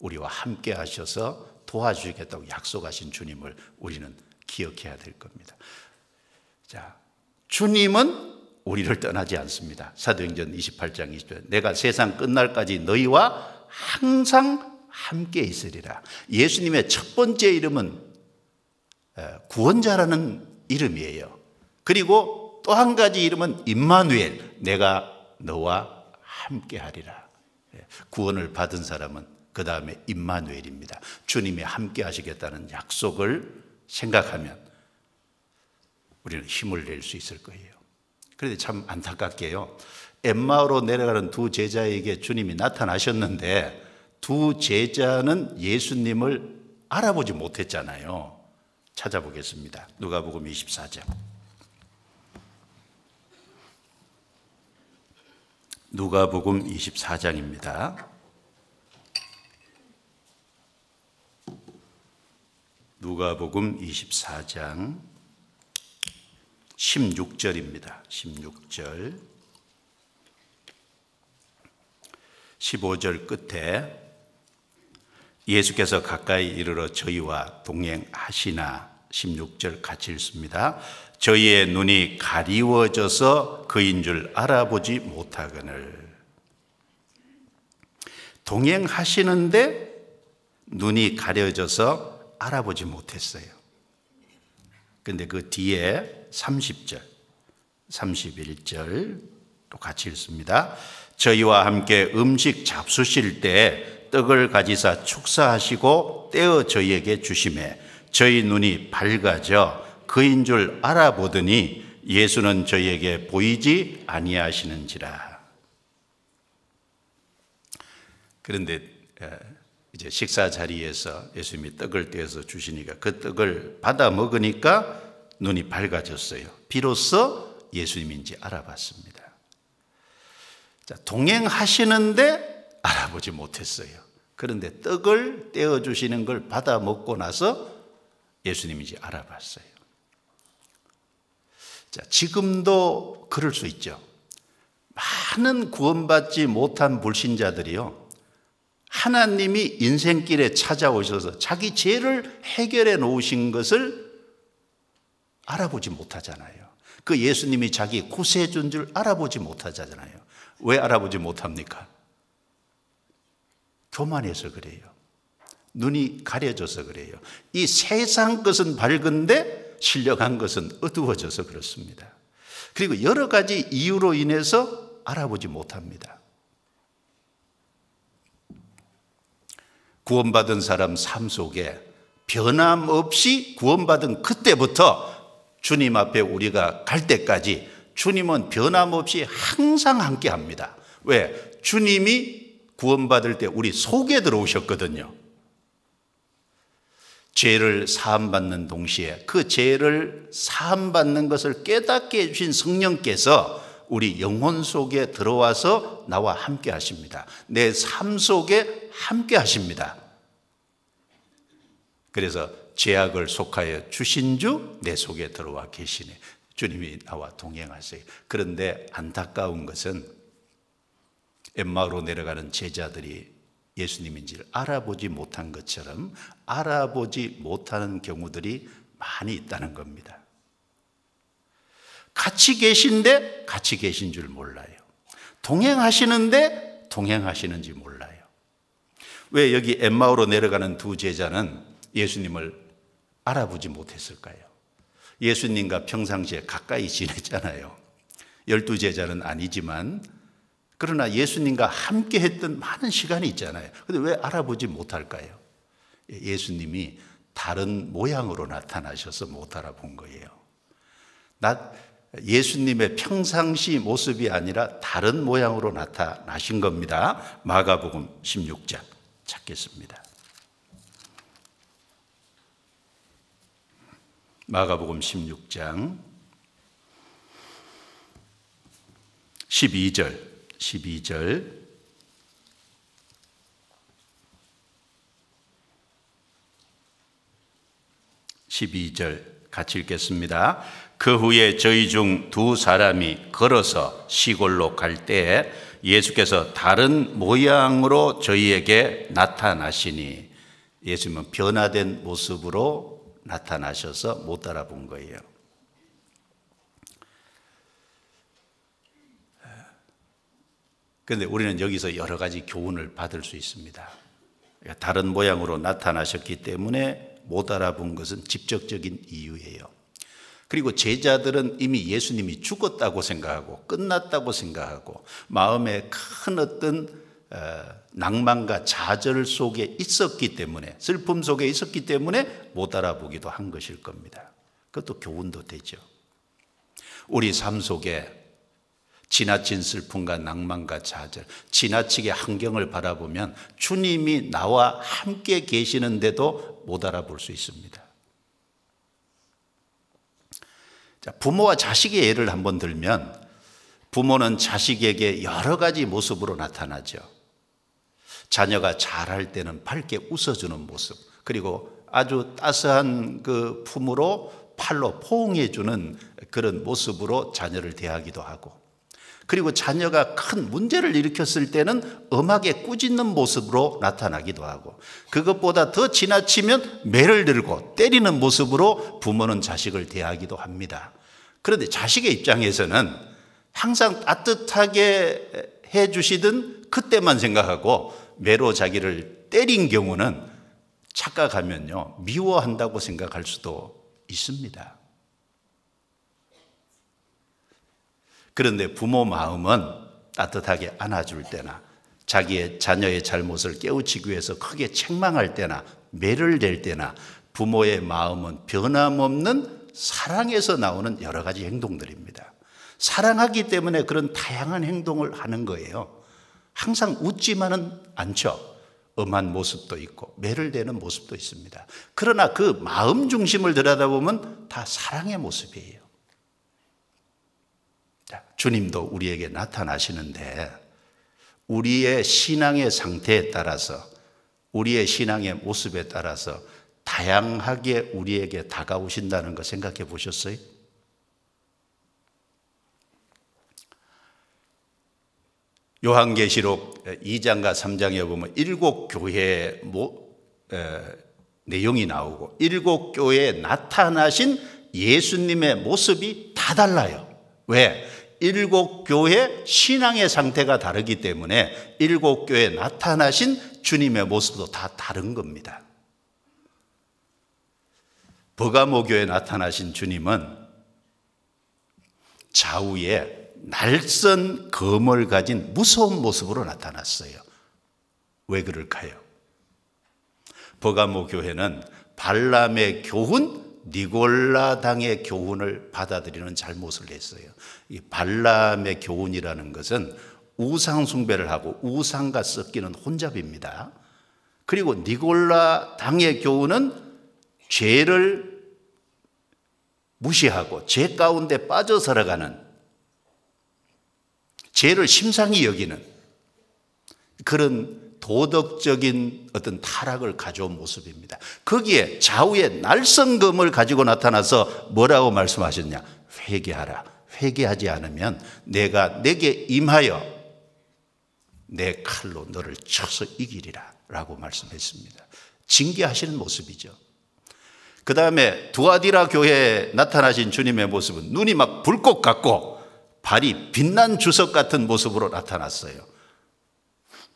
우리와 함께 하셔서 도와주시겠다고 약속하신 주님을 우리는 기억해야 될 겁니다. 자, 주님은 우리를 떠나지 않습니다. 사도행전 28장 20절, 내가 세상 끝날까지 너희와 항상 함께 있으리라. 예수님의 첫 번째 이름은 구원자라는 이름이에요. 그리고 또 한 가지 이름은 임마누엘, 내가 너와 함께 하리라. 구원을 받은 사람은 그 다음에 임마누엘입니다. 주님이 함께 하시겠다는 약속을 생각하면 우리는 힘을 낼 수 있을 거예요. 그런데 참 안타깝게요, 엠마오로 내려가는 두 제자에게 주님이 나타나셨는데 두 제자는 예수님을 알아보지 못했잖아요. 찾아보겠습니다. 누가복음 24장. 누가복음 24장입니다. 누가복음 24장 16절입니다. 16절, 15절 끝에 예수께서 가까이 이르러 저희와 동행하시나, 16절 같이 읽습니다. 저희의 눈이 가리워져서 그인 줄 알아보지 못하거늘. 동행하시는데 눈이 가려져서 알아보지 못했어요. 그런데 그 뒤에 30절, 31절 또 같이 읽습니다. 저희와 함께 음식 잡수실 때 떡을 가지사 축사하시고 떼어 저희에게 주시매 저희 눈이 밝아져 그인 줄 알아보더니 예수는 저희에게 보이지 아니하시는지라. 그런데 이제 식사 자리에서 예수님이 떡을 떼어서 주시니까 그 떡을 받아 먹으니까 눈이 밝아졌어요. 비로소 예수님인지 알아봤습니다. 자, 동행하시는데 알아보지 못했어요. 그런데 떡을 떼어 주시는 걸 받아 먹고 나서 예수님인지 알아봤어요. 자, 지금도 그럴 수 있죠. 많은 구원받지 못한 불신자들이요, 하나님이 인생길에 찾아오셔서 자기 죄를 해결해 놓으신 것을 알아보지 못하잖아요. 그 예수님이 자기 구세주인 줄 알아보지 못하잖아요. 왜 알아보지 못합니까? 교만해서 그래요. 눈이 가려져서 그래요. 이 세상 것은 밝은데 신령한 것은 어두워져서 그렇습니다. 그리고 여러 가지 이유로 인해서 알아보지 못합니다. 구원받은 사람 삶 속에 변함없이 구원받은 그때부터 주님 앞에 우리가 갈 때까지 주님은 변함없이 항상 함께 합니다. 왜? 주님이 구원받을 때 우리 속에 들어오셨거든요. 죄를 사함받는 동시에 그 죄를 사함받는 것을 깨닫게 해주신 성령께서 우리 영혼 속에 들어와서 나와 함께 하십니다. 내 삶 속에 함께 하십니다. 그래서 죄악을 속하여 주신 주 내 속에 들어와 계시네. 주님이 나와 동행하세요. 그런데 안타까운 것은 엠마오로 내려가는 제자들이 예수님인지를 알아보지 못한 것처럼 알아보지 못하는 경우들이 많이 있다는 겁니다. 같이 계신데 같이 계신 줄 몰라요. 동행하시는데 동행하시는지 몰라요. 왜 여기 엠마오로 내려가는 두 제자는 예수님을 알아보지 못했을까요? 예수님과 평상시에 가까이 지냈잖아요. 12제자는 아니지만 그러나 예수님과 함께 했던 많은 시간이 있잖아요. 그런데 왜 알아보지 못할까요? 예수님이 다른 모양으로 나타나셔서 못 알아본 거예요. 예수님의 평상시 모습이 아니라 다른 모양으로 나타나신 겁니다. 마가복음 16장 찾겠습니다. 마가복음 16장 12절 12절 같이 읽겠습니다. 그 후에 저희 중 두 사람이 걸어서 시골로 갈 때에 예수께서 다른 모양으로 저희에게 나타나시니, 예수님은 변화된 모습으로 나타나셔서 못 알아본 거예요. 그런데 우리는 여기서 여러 가지 교훈을 받을 수 있습니다. 다른 모양으로 나타나셨기 때문에 못 알아본 것은 직접적인 이유예요. 그리고 제자들은 이미 예수님이 죽었다고 생각하고 끝났다고 생각하고 마음에 큰 어떤 낭만과 좌절 속에 있었기 때문에, 슬픔 속에 있었기 때문에 못 알아보기도 한 것일 겁니다. 그것도 교훈도 되죠. 우리 삶 속에 지나친 슬픔과 낭만과 좌절, 지나치게 환경을 바라보면 주님이 나와 함께 계시는데도 못 알아볼 수 있습니다. 자, 부모와 자식의 예를 한번 들면, 부모는 자식에게 여러 가지 모습으로 나타나죠. 자녀가 잘할 때는 밝게 웃어주는 모습, 그리고 아주 따스한 그 품으로 팔로 포옹해 주는 그런 모습으로 자녀를 대하기도 하고, 그리고 자녀가 큰 문제를 일으켰을 때는 엄하게 꾸짖는 모습으로 나타나기도 하고, 그것보다 더 지나치면 매를 들고 때리는 모습으로 부모는 자식을 대하기도 합니다. 그런데 자식의 입장에서는 항상 따뜻하게 해 주시던 그때만 생각하고 매로 자기를 때린 경우는 착각하면요, 미워한다고 생각할 수도 있습니다. 그런데 부모 마음은 따뜻하게 안아줄 때나 자기의 자녀의 잘못을 깨우치기 위해서 크게 책망할 때나 매를 댈 때나 부모의 마음은 변함없는 사랑에서 나오는 여러 가지 행동들입니다. 사랑하기 때문에 그런 다양한 행동을 하는 거예요. 항상 웃지만은 않죠. 엄한 모습도 있고 매를 대는 모습도 있습니다. 그러나 그 마음 중심을 들여다보면 다 사랑의 모습이에요. 주님도 우리에게 나타나시는데 우리의 신앙의 상태에 따라서, 우리의 신앙의 모습에 따라서 다양하게 우리에게 다가오신다는 거 생각해 보셨어요? 요한계시록 2장과 3장에 보면 7교회의 내용이 나오고 7교회에 나타나신 예수님의 모습이 다 달라요. 왜? 7교회 신앙의 상태가 다르기 때문에 7교회에 나타나신 주님의 모습도 다 다른 겁니다. 버가모 교회에 나타나신 주님은 좌우에 날선 검을 가진 무서운 모습으로 나타났어요. 왜 그럴까요? 버가모 교회는 발람의 교훈, 니골라당의 교훈을 받아들이는 잘못을 했어요. 이 발람의 교훈이라는 것은 우상 숭배를 하고 우상과 섞이는 혼잡입니다. 그리고 니골라당의 교훈은 죄를 무시하고 죄 가운데 빠져 살아가는, 죄를 심상히 여기는 그런 도덕적인 어떤 타락을 가져온 모습입니다. 거기에 좌우에 날성검을 가지고 나타나서 뭐라고 말씀하셨냐? 회개하라. 회개하지 않으면 내가 내게 임하여 내 칼로 너를 쳐서 이기리라 라고 말씀했습니다. 징계하시는 모습이죠. 그 다음에 두아디라 교회에 나타나신 주님의 모습은 눈이 막 불꽃 같고 발이 빛난 주석 같은 모습으로 나타났어요.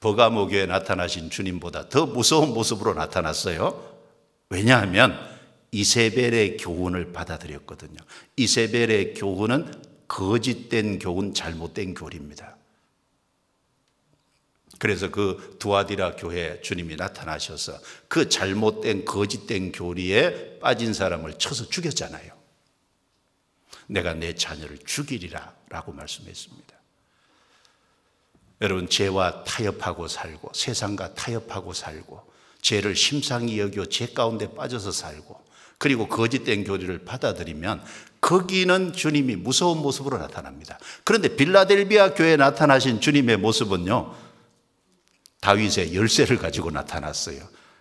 버가모 교회에 나타나신 주님보다 더 무서운 모습으로 나타났어요. 왜냐하면 이세벨의 교훈을 받아들였거든요. 이세벨의 교훈은 거짓된 교훈, 잘못된 교리입니다. 그래서 그 두아디라 교회에 주님이 나타나셔서 그 잘못된 거짓된 교리에 빠진 사람을 쳐서 죽였잖아요. 내가 내 자녀를 죽이리라 라고 말씀했습니다. 여러분, 죄와 타협하고 살고 세상과 타협하고 살고 죄를 심상히 여겨 죄 가운데 빠져서 살고 그리고 거짓된 교리를 받아들이면 거기는 주님이 무서운 모습으로 나타납니다. 그런데 빌라델비아 교회에 나타나신 주님의 모습은요, 다윗의 열쇠를 가지고 나타났어요.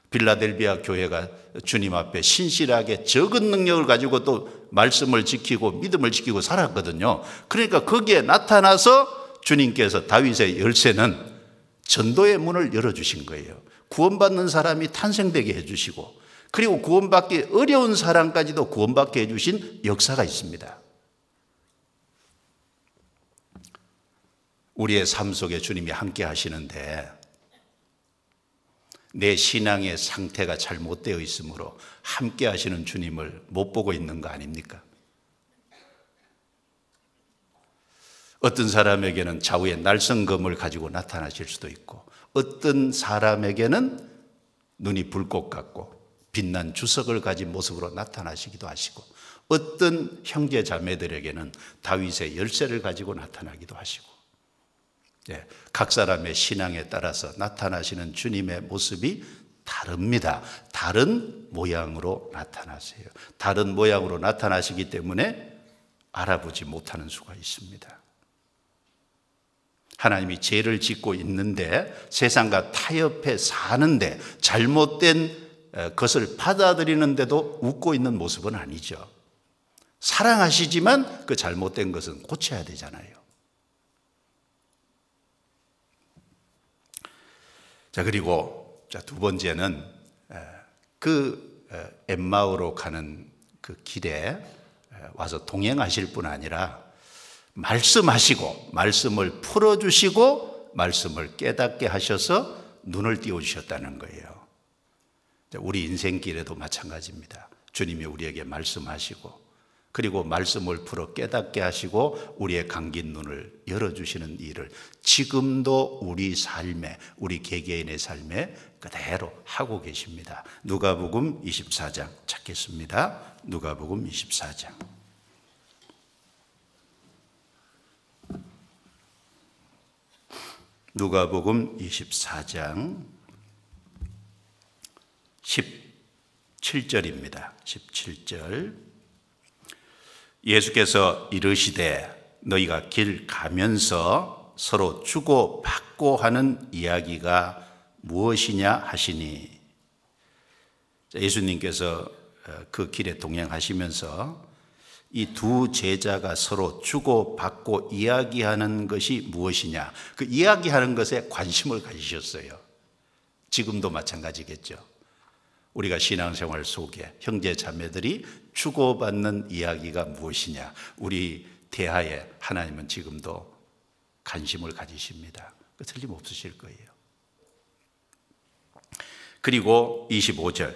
빌라델비아 교회가 주님 앞에 신실하게 적은 능력을 가지고 또 말씀을 지키고 믿음을 지키고 살았거든요. 그러니까 거기에 나타나서 주님께서 다윗의 열쇠는 전도의 문을 열어주신 거예요. 구원받는 사람이 탄생되게 해주시고 그리고 구원받기 어려운 사람까지도 구원받게 해주신 역사가 있습니다. 우리의 삶 속에 주님이 함께 하시는데 내 신앙의 상태가 잘못되어 있으므로 함께 하시는 주님을 못 보고 있는 거 아닙니까? 어떤 사람에게는 좌우에 날성검을 가지고 나타나실 수도 있고 어떤 사람에게는 눈이 불꽃 같고 빛난 주석을 가진 모습으로 나타나시기도 하시고 어떤 형제 자매들에게는 다윗의 열쇠를 가지고 나타나기도 하시고, 각 사람의 신앙에 따라서 나타나시는 주님의 모습이 다릅니다. 다른 모양으로 나타나세요. 다른 모양으로 나타나시기 때문에 알아보지 못하는 수가 있습니다. 하나님이 죄를 짓고 있는데 세상과 타협해 사는데 잘못된 그것을 받아들이는데도 웃고 있는 모습은 아니죠. 사랑하시지만 그 잘못된 것은 고쳐야 되잖아요. 자, 그리고 두 번째는 그 엠마오로 가는 그 길에 와서 동행하실 뿐 아니라 말씀하시고 말씀을 풀어주시고 말씀을 깨닫게 하셔서 눈을 띄워주셨다는 거예요. 우리 인생길에도 마찬가지입니다. 주님이 우리에게 말씀하시고 그리고 말씀을 풀어 깨닫게 하시고 우리의 감긴 눈을 열어주시는 일을 지금도 우리 삶에, 우리 개개인의 삶에 그대로 하고 계십니다. 누가복음 24장 찾겠습니다. 누가복음 24장. 누가복음 24장 17절입니다. 17절. 예수께서 이르시되 너희가 길 가면서 서로 주고받고 하는 이야기가 무엇이냐 하시니, 예수님께서 그 길에 동행하시면서 이 두 제자가 서로 주고받고 이야기하는 것이 무엇이냐, 그 이야기하는 것에 관심을 가지셨어요. 지금도 마찬가지겠죠. 우리가 신앙생활 속에 형제 자매들이 주고받는 이야기가 무엇이냐, 우리 대하에 하나님은 지금도 관심을 가지십니다. 틀림없으실 거예요. 그리고 25절,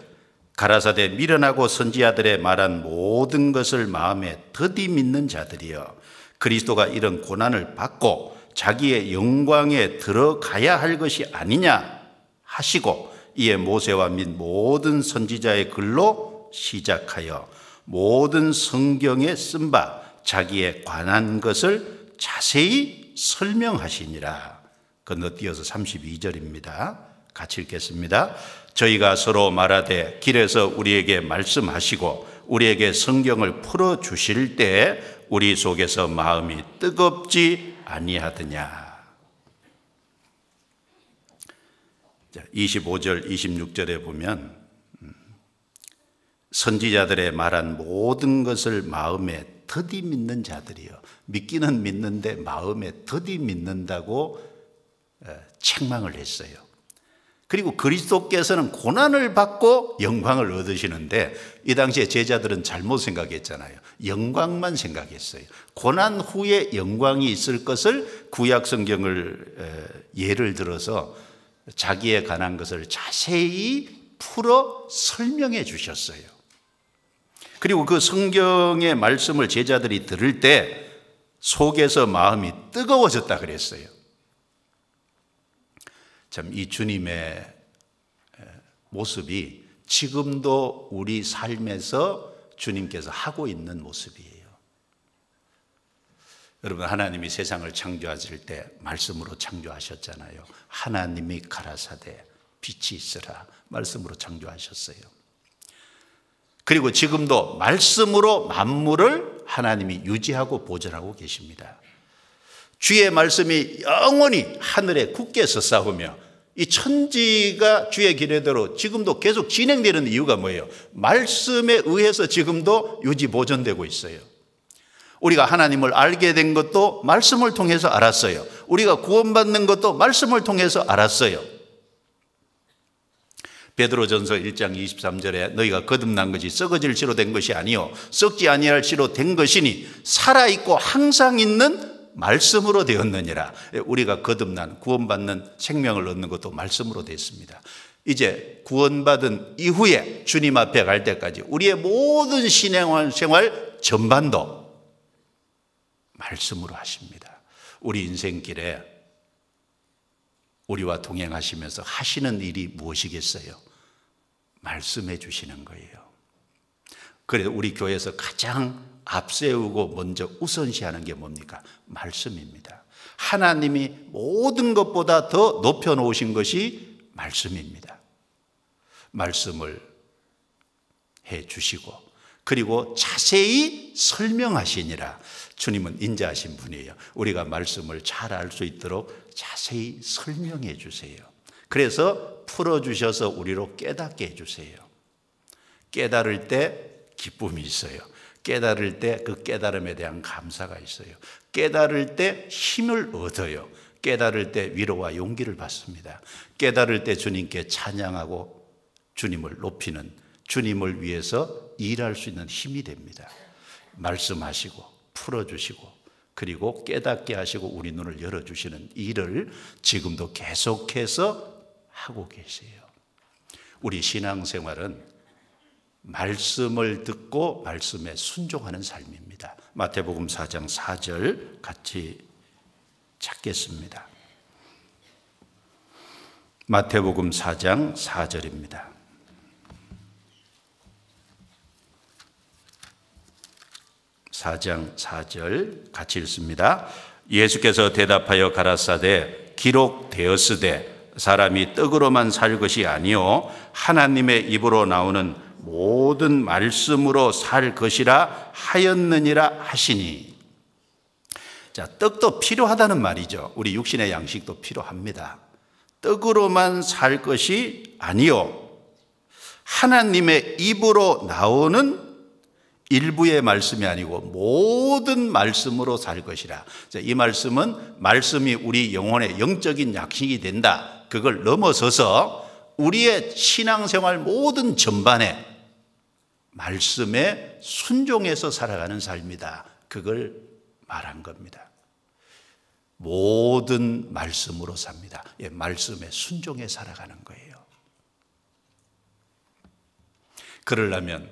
가라사대 미련하고 선지자들의 말한 모든 것을 마음에 더디 믿는 자들이여, 그리스도가 이런 고난을 받고 자기의 영광에 들어가야 할 것이 아니냐 하시고, 이에 모세와 및 모든 선지자의 글로 시작하여 모든 성경에 쓴 바 자기에 관한 것을 자세히 설명하시니라. 건너뛰어서 32절입니다. 같이 읽겠습니다. 저희가 서로 말하되 길에서 우리에게 말씀하시고 우리에게 성경을 풀어주실 때 우리 속에서 마음이 뜨겁지 아니하더냐. 25절 26절에 보면 선지자들의 말한 모든 것을 마음에 더디 믿는 자들이요, 믿기는 믿는데 마음에 더디 믿는다고 책망을 했어요. 그리고 그리스도께서는 고난을 받고 영광을 얻으시는데, 이 당시에 제자들은 잘못 생각했잖아요. 영광만 생각했어요. 고난 후에 영광이 있을 것을 구약 성경을 예를 들어서 자기에 관한 것을 자세히 풀어 설명해 주셨어요. 그리고 그 성경의 말씀을 제자들이 들을 때 속에서 마음이 뜨거워졌다 그랬어요. 참, 이 주님의 모습이 지금도 우리 삶에서 주님께서 하고 있는 모습이에요. 여러분, 하나님이 세상을 창조하실 때 말씀으로 창조하셨잖아요. 하나님이 가라사대 빛이 있으라 말씀으로 창조하셨어요. 그리고 지금도 말씀으로 만물을 하나님이 유지하고 보존하고 계십니다. 주의 말씀이 영원히 하늘에 굳게 섰사오며 이 천지가 주의 기례대로 지금도 계속 진행되는 이유가 뭐예요? 말씀에 의해서 지금도 유지 보존되고 있어요. 우리가 하나님을 알게 된 것도 말씀을 통해서 알았어요. 우리가 구원받는 것도 말씀을 통해서 알았어요. 베드로전서 1장 23절에 너희가 거듭난 것이 썩어질 씨로 된 것이 아니요 썩지 아니할 씨로 된 것이니 살아있고 항상 있는 말씀으로 되었느니라. 우리가 거듭난, 구원받는 생명을 얻는 것도 말씀으로 됐습니다. 이제 구원받은 이후에 주님 앞에 갈 때까지 우리의 모든 신앙생활 전반도 말씀으로 하십니다. 우리 인생길에 우리와 동행하시면서 하시는 일이 무엇이겠어요? 말씀해 주시는 거예요. 그래서 우리 교회에서 가장 앞세우고 먼저 우선시하는 게 뭡니까? 말씀입니다. 하나님이 모든 것보다 더 높여놓으신 것이 말씀입니다. 말씀을 해 주시고 그리고 자세히 설명하시니라. 주님은 인자하신 분이에요. 우리가 말씀을 잘 알 수 있도록 자세히 설명해 주세요. 그래서 풀어주셔서 우리로 깨닫게 해주세요. 깨달을 때 기쁨이 있어요. 깨달을 때 그 깨달음에 대한 감사가 있어요. 깨달을 때 힘을 얻어요. 깨달을 때 위로와 용기를 받습니다. 깨달을 때 주님께 찬양하고 주님을 높이는, 주님을 위해서 일할 수 있는 힘이 됩니다. 말씀하시고 풀어주시고 그리고 깨닫게 하시고 우리 눈을 열어주시는 일을 지금도 계속해서 하고 계세요. 우리 신앙생활은 말씀을 듣고 말씀에 순종하는 삶입니다. 마태복음 4장 4절 같이 찾겠습니다. 마태복음 4장 4절입니다. (4장 4절) 같이 읽습니다. 예수께서 대답하여 가라사대 기록되었으되 사람이 떡으로만 살 것이 아니요 하나님의 입으로 나오는 모든 말씀으로 살 것이라 하였느니라 하시니. 자, 떡도 필요하다는 말이죠. 우리 육신의 양식도 필요합니다. 떡으로만 살 것이 아니요 하나님의 입으로 나오는 일부의 말씀이 아니고 모든 말씀으로 살 것이라. 이 말씀은 말씀이 우리 영혼의 영적인 약식이 된다. 그걸 넘어서서 우리의 신앙생활 모든 전반에 말씀에 순종해서 살아가는 삶이다. 그걸 말한 겁니다. 모든 말씀으로 삽니다. 예, 말씀에 순종해 살아가는 거예요. 그러려면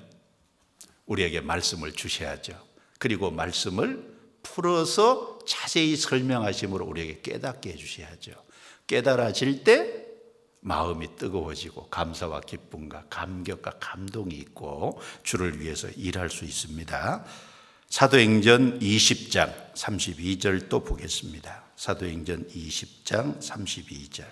우리에게 말씀을 주셔야죠. 그리고 말씀을 풀어서 자세히 설명하심으로 우리에게 깨닫게 해주셔야죠. 깨달아질 때 마음이 뜨거워지고 감사와 기쁨과 감격과 감동이 있고 주를 위해서 일할 수 있습니다. 사도행전 20장 32절 또 보겠습니다. 사도행전 20장 32절.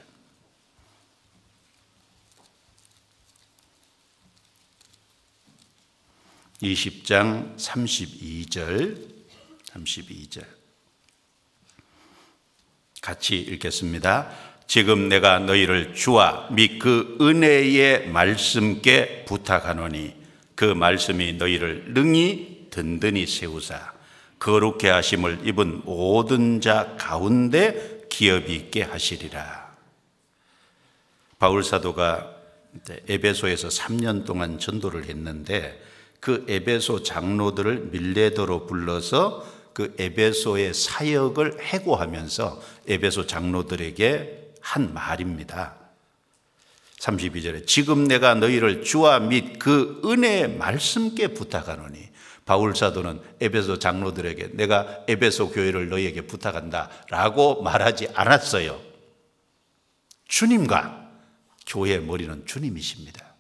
(20장 32절) 같이 읽겠습니다. 지금 내가 너희를 주와 및 그 은혜의 말씀께 부탁하노니 그 말씀이 너희를 능히 든든히 세우사 거룩해 하심을 입은 모든 자 가운데 기업이 있게 하시리라. 바울 사도가 에베소에서 3년 동안 전도를 했는데 그 에베소 장로들을 밀레도로 불러서 그 에베소의 사역을 해고하면서 에베소 장로들에게 한 말입니다. 32절에 지금 내가 너희를 주와 및 그 은혜의 말씀께 부탁하노니. 바울 사도는 에베소 장로들에게 내가 에베소 교회를 너희에게 부탁한다 라고 말하지 않았어요. 주님과 교회의 머리는 주님이십니다.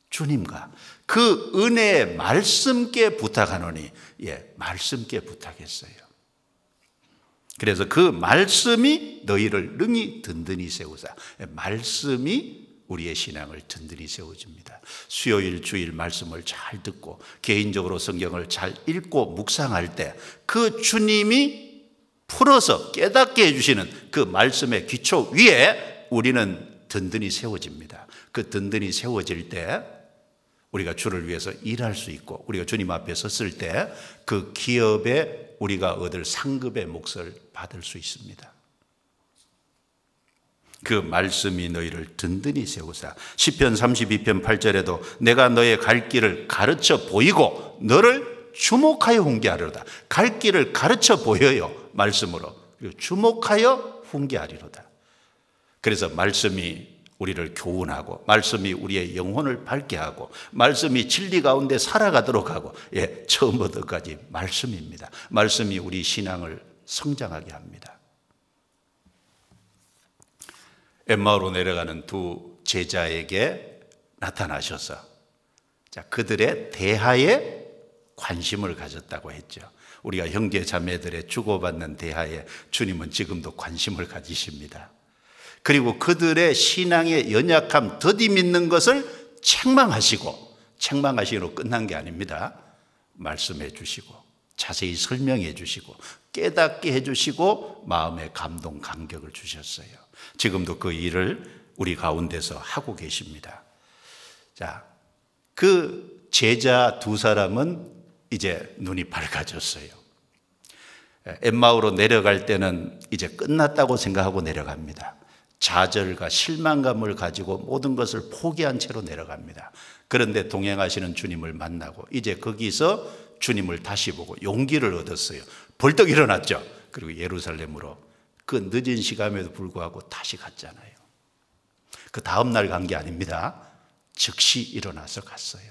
주님과 그 은혜의 말씀께 부탁하노니. 예, 말씀께 부탁했어요. 그래서 그 말씀이 너희를 능히 든든히 세우사. 말씀이 우리의 신앙을 든든히 세워줍니다. 수요일 주일 말씀을 잘 듣고 개인적으로 성경을 잘 읽고 묵상할 때 그 주님이 풀어서 깨닫게 해주시는 그 말씀의 기초 위에 우리는 든든히 세워집니다. 그 든든히 세워질 때 우리가 주를 위해서 일할 수 있고 우리가 주님 앞에 섰을 때 그 기업에 우리가 얻을 상급의 몫을 받을 수 있습니다. 그 말씀이 너희를 든든히 세우사. 시편 32편 8절에도 내가 너의 갈 길을 가르쳐 보이고 너를 주목하여 훈계하리로다. 갈 길을 가르쳐 보여요. 말씀으로. 그리고 주목하여 훈계하리로다. 그래서 말씀이 우리를 교훈하고 말씀이 우리의 영혼을 밝게 하고 말씀이 진리 가운데 살아가도록 하고, 예, 처음부터 끝까지 말씀입니다. 말씀이 우리 신앙을 성장하게 합니다. 엠마오로 내려가는 두 제자에게 나타나셔서 그들의 대하에 관심을 가졌다고 했죠. 우리가 형제 자매들의 주고받는 대하에 주님은 지금도 관심을 가지십니다. 그리고 그들의 신앙의 연약함, 더디 믿는 것을 책망하시고 끝난 게 아닙니다. 말씀해 주시고 자세히 설명해 주시고 깨닫게 해 주시고 마음의 감동, 감격을 주셨어요. 지금도 그 일을 우리 가운데서 하고 계십니다. 자, 그 제자 두 사람은 이제 눈이 밝아졌어요. 엠마오로 내려갈 때는 이제 끝났다고 생각하고 내려갑니다. 좌절과 실망감을 가지고 모든 것을 포기한 채로 내려갑니다. 그런데 동행하시는 주님을 만나고 이제 거기서 주님을 다시 보고 용기를 얻었어요. 벌떡 일어났죠. 그리고 예루살렘으로 그 늦은 시간에도 불구하고 다시 갔잖아요. 그 다음 날 간 게 아닙니다. 즉시 일어나서 갔어요.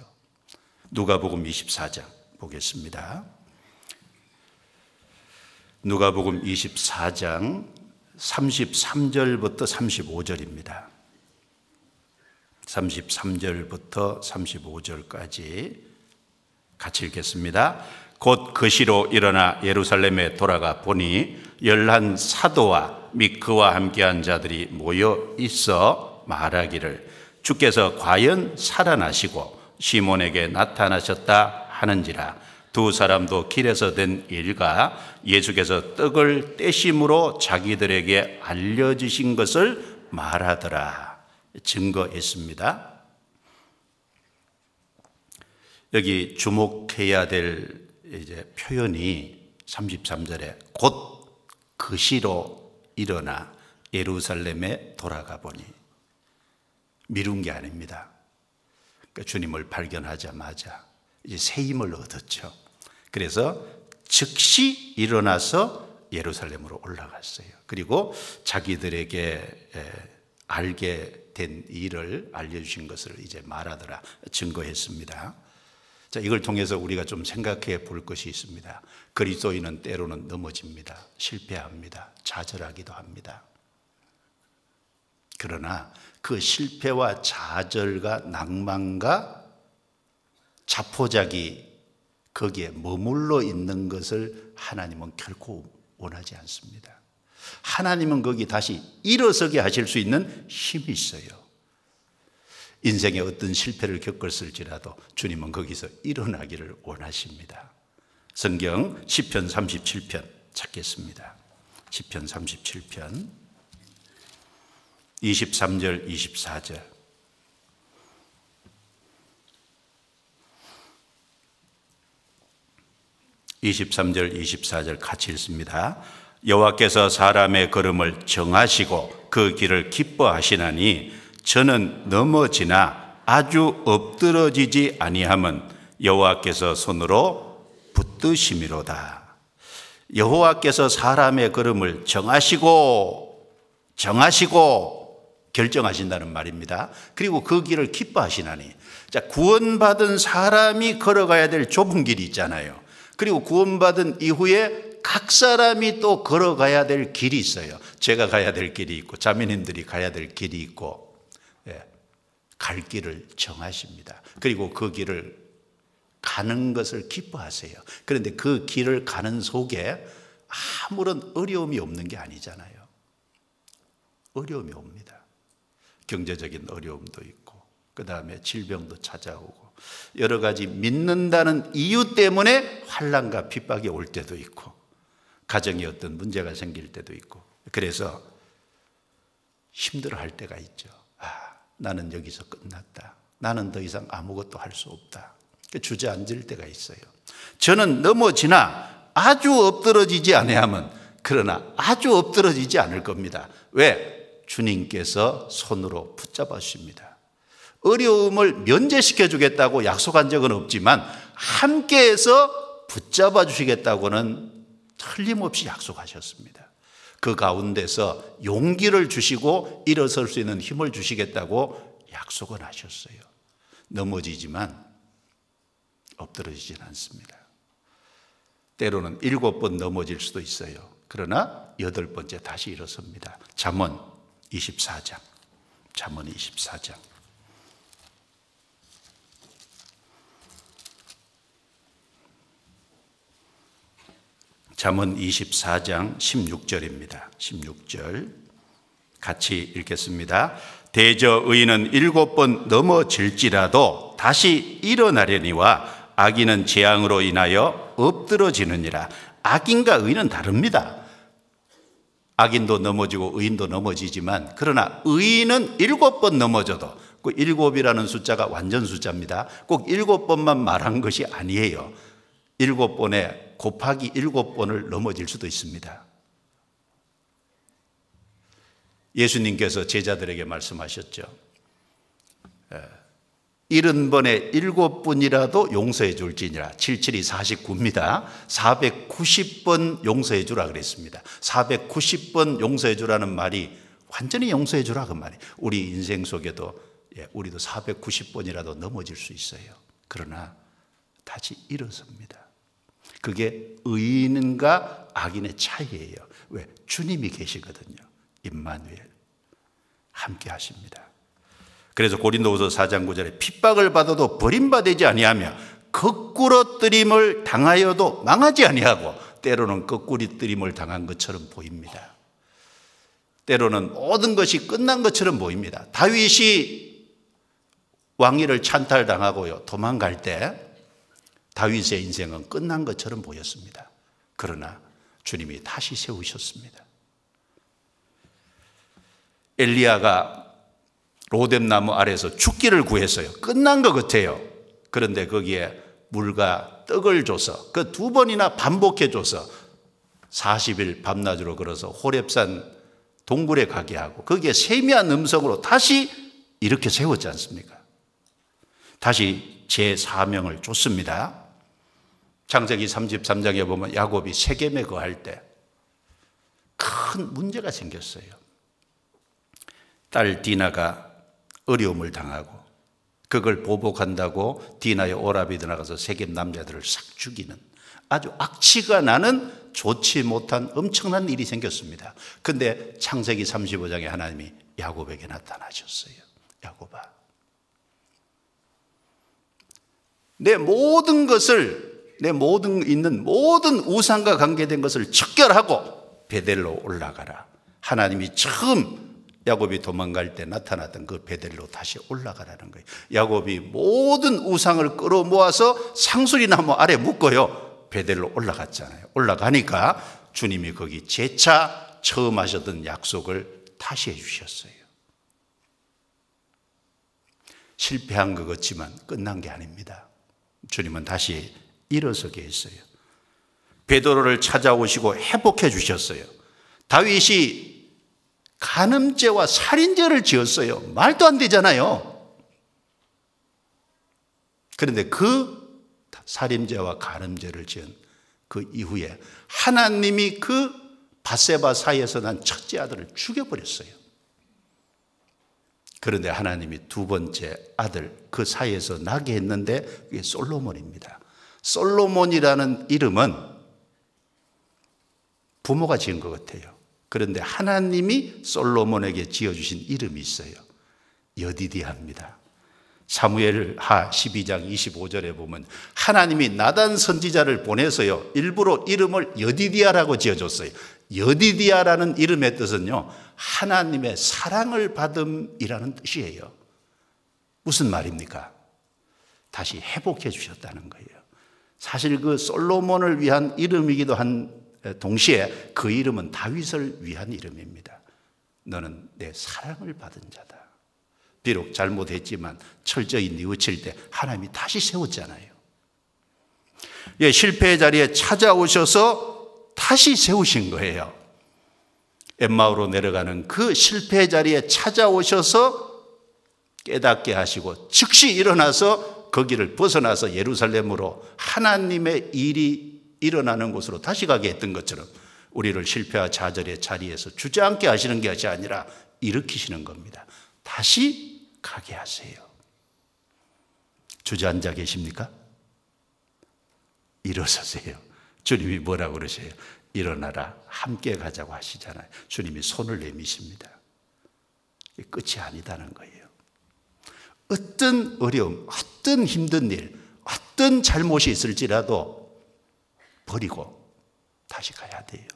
누가복음 24장 보겠습니다. 누가복음 24장 33절부터 35절입니다. 33절부터 35절까지 같이 읽겠습니다. 곧 그 시로 일어나 예루살렘에 돌아가 보니 11 사도와 및 그와 함께한 자들이 모여 있어 말하기를 주께서 과연 살아나시고 시몬에게 나타나셨다 하는지라. 두 사람도 길에서 된 일과 예수께서 떡을 떼심으로 자기들에게 알려주신 것을 말하더라. 증거했습니다. 여기 주목해야 될 이제 표현이 33절에 곧 그 시로 일어나 예루살렘에 돌아가 보니, 미룬 게 아닙니다. 그러니까 주님을 발견하자마자 이제 새 힘을 얻었죠. 그래서 즉시 일어나서 예루살렘으로 올라갔어요. 그리고 자기들에게 알게 된 일을 알려주신 것을 이제 말하더라. 증거했습니다. 자, 이걸 통해서 우리가 좀 생각해 볼 것이 있습니다. 그리스도인은 때로는 넘어집니다. 실패합니다. 좌절하기도 합니다. 그러나 그 실패와 좌절과 낭만과 자포자기 거기에 머물러 있는 것을 하나님은 결코 원하지 않습니다. 하나님은 거기 다시 일어서게 하실 수 있는 힘이 있어요. 인생에 어떤 실패를 겪었을지라도 주님은 거기서 일어나기를 원하십니다. 성경 시편 37편 찾겠습니다. 시편 37편 23절 24절. (23절) 24절 같이 읽습니다. 여호와께서 사람의 걸음을 정하시고 그 길을 기뻐하시나니 저는 넘어지나 아주 엎드러지지 아니함은 여호와께서 손으로 붙드심이로다. 여호와께서 사람의 걸음을 정하시고 결정하신다는 말입니다. 그리고 그 길을 기뻐하시나니, 자, 구원받은 사람이 걸어가야 될 좁은 길이 있잖아요. 그리고 구원받은 이후에 각 사람이 또 걸어가야 될 길이 있어요. 제가 가야 될 길이 있고 자매님들이 가야 될 길이 있고, 갈 길을 정하십니다. 그리고 그 길을 가는 것을 기뻐하세요. 그런데 그 길을 가는 속에 아무런 어려움이 없는 게 아니잖아요. 어려움이 옵니다. 경제적인 어려움도 있고, 그 다음에 질병도 찾아오고, 여러 가지 믿는다는 이유 때문에 환난과 핍박이 올 때도 있고, 가정에 어떤 문제가 생길 때도 있고, 그래서 힘들어할 때가 있죠. 나는 여기서 끝났다. 나는 더 이상 아무것도 할 수 없다. 주저앉을 때가 있어요. 저는 넘어지나 아주 엎드러지지 아니하면, 그러나 아주 엎드러지지 않을 겁니다. 왜? 주님께서 손으로 붙잡아 주십니다. 어려움을 면제시켜 주겠다고 약속한 적은 없지만 함께해서 붙잡아 주시겠다고는 틀림없이 약속하셨습니다. 그 가운데서 용기를 주시고 일어설 수 있는 힘을 주시겠다고 약속은 하셨어요. 넘어지지만 엎드러지진 않습니다. 때로는 7번 넘어질 수도 있어요. 그러나 8번째 다시 일어섭니다. 잠언 24장. 잠언 24장. 잠언 24장 16절입니다. 16절 같이 읽겠습니다. 대저 의인은 7번 넘어질지라도 다시 일어나려니와 악인은 재앙으로 인하여 엎드러지느니라. 악인과 의인은 다릅니다. 악인도 넘어지고 의인도 넘어지지만, 그러나 의인은 7번 넘어져도 그 7이라는 숫자가 완전 숫자입니다. 꼭 7번만 말한 것이 아니에요. 7번에 곱하기 7번을 넘어질 수도 있습니다. 예수님께서 제자들에게 말씀하셨죠. 70번에 7분이라도 용서해 줄지니라. 77이 49입니다. 490번 용서해 주라 그랬습니다. 490번 용서해 주라는 말이 완전히 용서해 주라 그 말이에요. 우리 인생 속에도 우리도 490번이라도 넘어질 수 있어요. 그러나 다시 일어섭니다. 그게 의인과 악인의 차이예요. 왜? 주님이 계시거든요. 임마누엘 함께 하십니다. 그래서 고린도후서 4장 9절에 핍박을 받아도 버림받지 아니하며 거꾸러뜨림을 당하여도 망하지 아니하고, 때로는 거꾸러뜨림을 당한 것처럼 보입니다. 때로는 모든 것이 끝난 것처럼 보입니다. 다윗이 왕위를 찬탈당하고요 도망갈 때 다윗의 인생은 끝난 것처럼 보였습니다. 그러나 주님이 다시 세우셨습니다. 엘리야가 로뎀나무 아래에서 죽기를 구했어요. 끝난 것 같아요. 그런데 거기에 물과 떡을 줘서 그 2번이나 반복해 줘서 40일 밤낮으로 걸어서 호렙산 동굴에 가게 하고 거기에 세미한 음성으로 다시 이렇게 세웠지 않습니까? 다시 제 사명을 줬습니다. 창세기 33장에 보면 야곱이 세겜에 거할 때 큰 문제가 생겼어요. 딸 디나가 어려움을 당하고 그걸 보복한다고 디나의 오라비 들어가서 세겜 남자들을 싹 죽이는 아주 악취가 나는 좋지 못한 엄청난 일이 생겼습니다. 그런데 창세기 35장에 하나님이 야곱에게 나타나셨어요. 야곱아, 내 모든 것을, 내 모든 있는 모든 우상과 관계된 것을 척결하고 베델로 올라가라. 하나님이 처음 야곱이 도망갈 때 나타났던 그 베델로 다시 올라가라는 거예요. 야곱이 모든 우상을 끌어모아서 상수리나무 아래 묶어요. 베델로 올라갔잖아요. 올라가니까 주님이 거기 재차 처음 하셨던 약속을 다시 해주셨어요. 실패한 것 같지만 끝난 게 아닙니다. 주님은 다시 일어서게 했어요. 베드로를 찾아오시고 회복해 주셨어요. 다윗이 간음죄와 살인죄를 지었어요. 말도 안 되잖아요. 그런데 그 살인죄와 간음죄를 지은 그 이후에 하나님이 그 밧세바 사이에서 난 첫째 아들을 죽여버렸어요. 그런데 하나님이 두 번째 아들 그 사이에서 나게 했는데 그게 솔로몬입니다. 솔로몬이라는 이름은 부모가 지은 것 같아요. 그런데 하나님이 솔로몬에게 지어주신 이름이 있어요. 여디디아입니다. 사무엘하 12장 25절에 보면 하나님이 나단 선지자를 보내서요 일부러 이름을 여디디아라고 지어줬어요. 여디디아라는 이름의 뜻은요 하나님의 사랑을 받음이라는 뜻이에요. 무슨 말입니까? 다시 회복해 주셨다는 거예요. 사실 그 솔로몬을 위한 이름이기도 한 동시에 그 이름은 다윗을 위한 이름입니다. 너는 내 사랑을 받은 자다. 비록 잘못했지만 철저히 뉘우칠 때 하나님이 다시 세웠잖아요. 실패의 자리에 찾아오셔서 다시 세우신 거예요. 엠마오로 내려가는 그 실패의 자리에 찾아오셔서 깨닫게 하시고 즉시 일어나서 거기를 벗어나서 예루살렘으로 하나님의 일이 일어나는 곳으로 다시 가게 했던 것처럼 우리를 실패와 좌절의 자리에서 주저앉게 하시는 것이 아니라 일으키시는 겁니다. 다시 가게 하세요. 주저앉아 계십니까? 일어서세요. 주님이 뭐라고 그러세요? 일어나라, 함께 가자고 하시잖아요. 주님이 손을 내미십니다. 끝이 아니다는 거예요. 어떤 어려움, 어떤 힘든 일, 어떤 잘못이 있을지라도 버리고 다시 가야 돼요.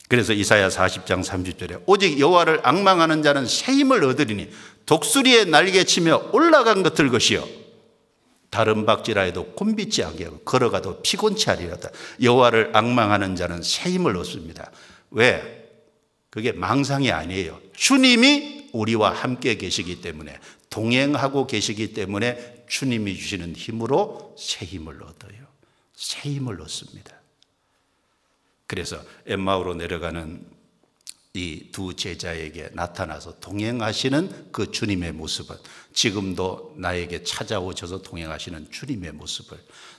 그래서 이사야 40장 30절에 오직 여호와를 앙망하는 자는 새 힘을 얻으리니 독수리의 날개치며 올라간 것들 것이요 다른 박질하여도 곤빗지 않게 하고 걸어가도 피곤치 아니하리로다. 여호와를 앙망하는 자는 새 힘을 얻습니다. 왜? 그게 망상이 아니에요. 주님이 우리와 함께 계시기 때문에, 동행하고 계시기 때문에 주님이 주시는 힘으로 새 힘을 얻어요. 새 힘을 얻습니다. 그래서 엠마오로 내려가는 이 두 제자에게 나타나서 동행하시는 그 주님의 모습은 지금도 나에게 찾아오셔서 동행하시는 주님의 모습을,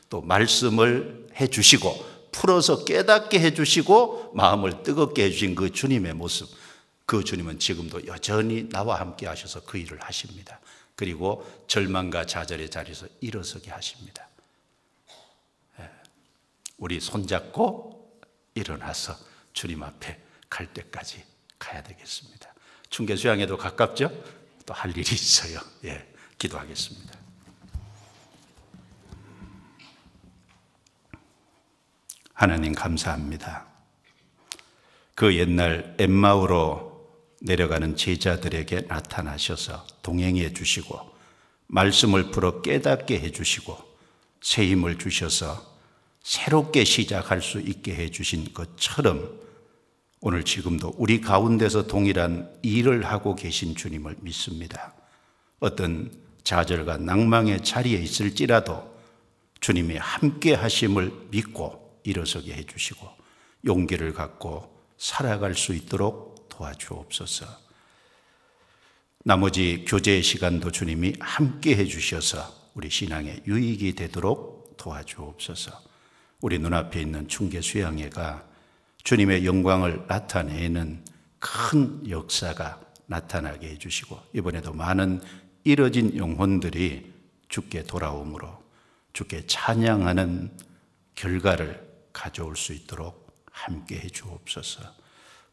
또 말씀을 해주시고 풀어서 깨닫게 해주시고 마음을 뜨겁게 해주신 그 주님의 모습, 그 주님은 지금도 여전히 나와 함께 하셔서 그 일을 하십니다. 그리고 절망과 좌절의 자리에서 일어서게 하십니다. 우리 손잡고 일어나서 주님 앞에 갈 때까지 가야 되겠습니다. 충계 수양에도 가깝죠? 또 할 일이 있어요. 기도하겠습니다. 하나님 감사합니다. 그 옛날 엠마오로 내려가는 제자들에게 나타나셔서 동행해 주시고 말씀을 풀어 깨닫게 해 주시고 새 힘을 주셔서 새롭게 시작할 수 있게 해 주신 것처럼 오늘 지금도 우리 가운데서 동일한 일을 하고 계신 주님을 믿습니다. 어떤 좌절과 낭망의 자리에 있을지라도 주님이 함께 하심을 믿고 일어서게 해 주시고 용기를 갖고 살아갈 수 있도록 도와주옵소서. 나머지 교제의 시간도 주님이 함께 해 주셔서 우리 신앙의 유익이 되도록 도와주옵소서. 우리 눈앞에 있는 충계 수양회가 주님의 영광을 나타내는 큰 역사가 나타나게 해주시고 이번에도 많은 잃어진 영혼들이 주께 돌아옴으로 주께 찬양하는 결과를 가져올 수 있도록 함께 해 주옵소서.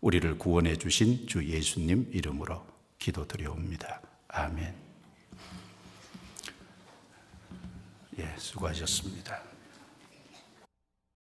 우리를 구원해 주신 주 예수님 이름으로 기도드려옵니다. 아멘. 수고하셨습니다.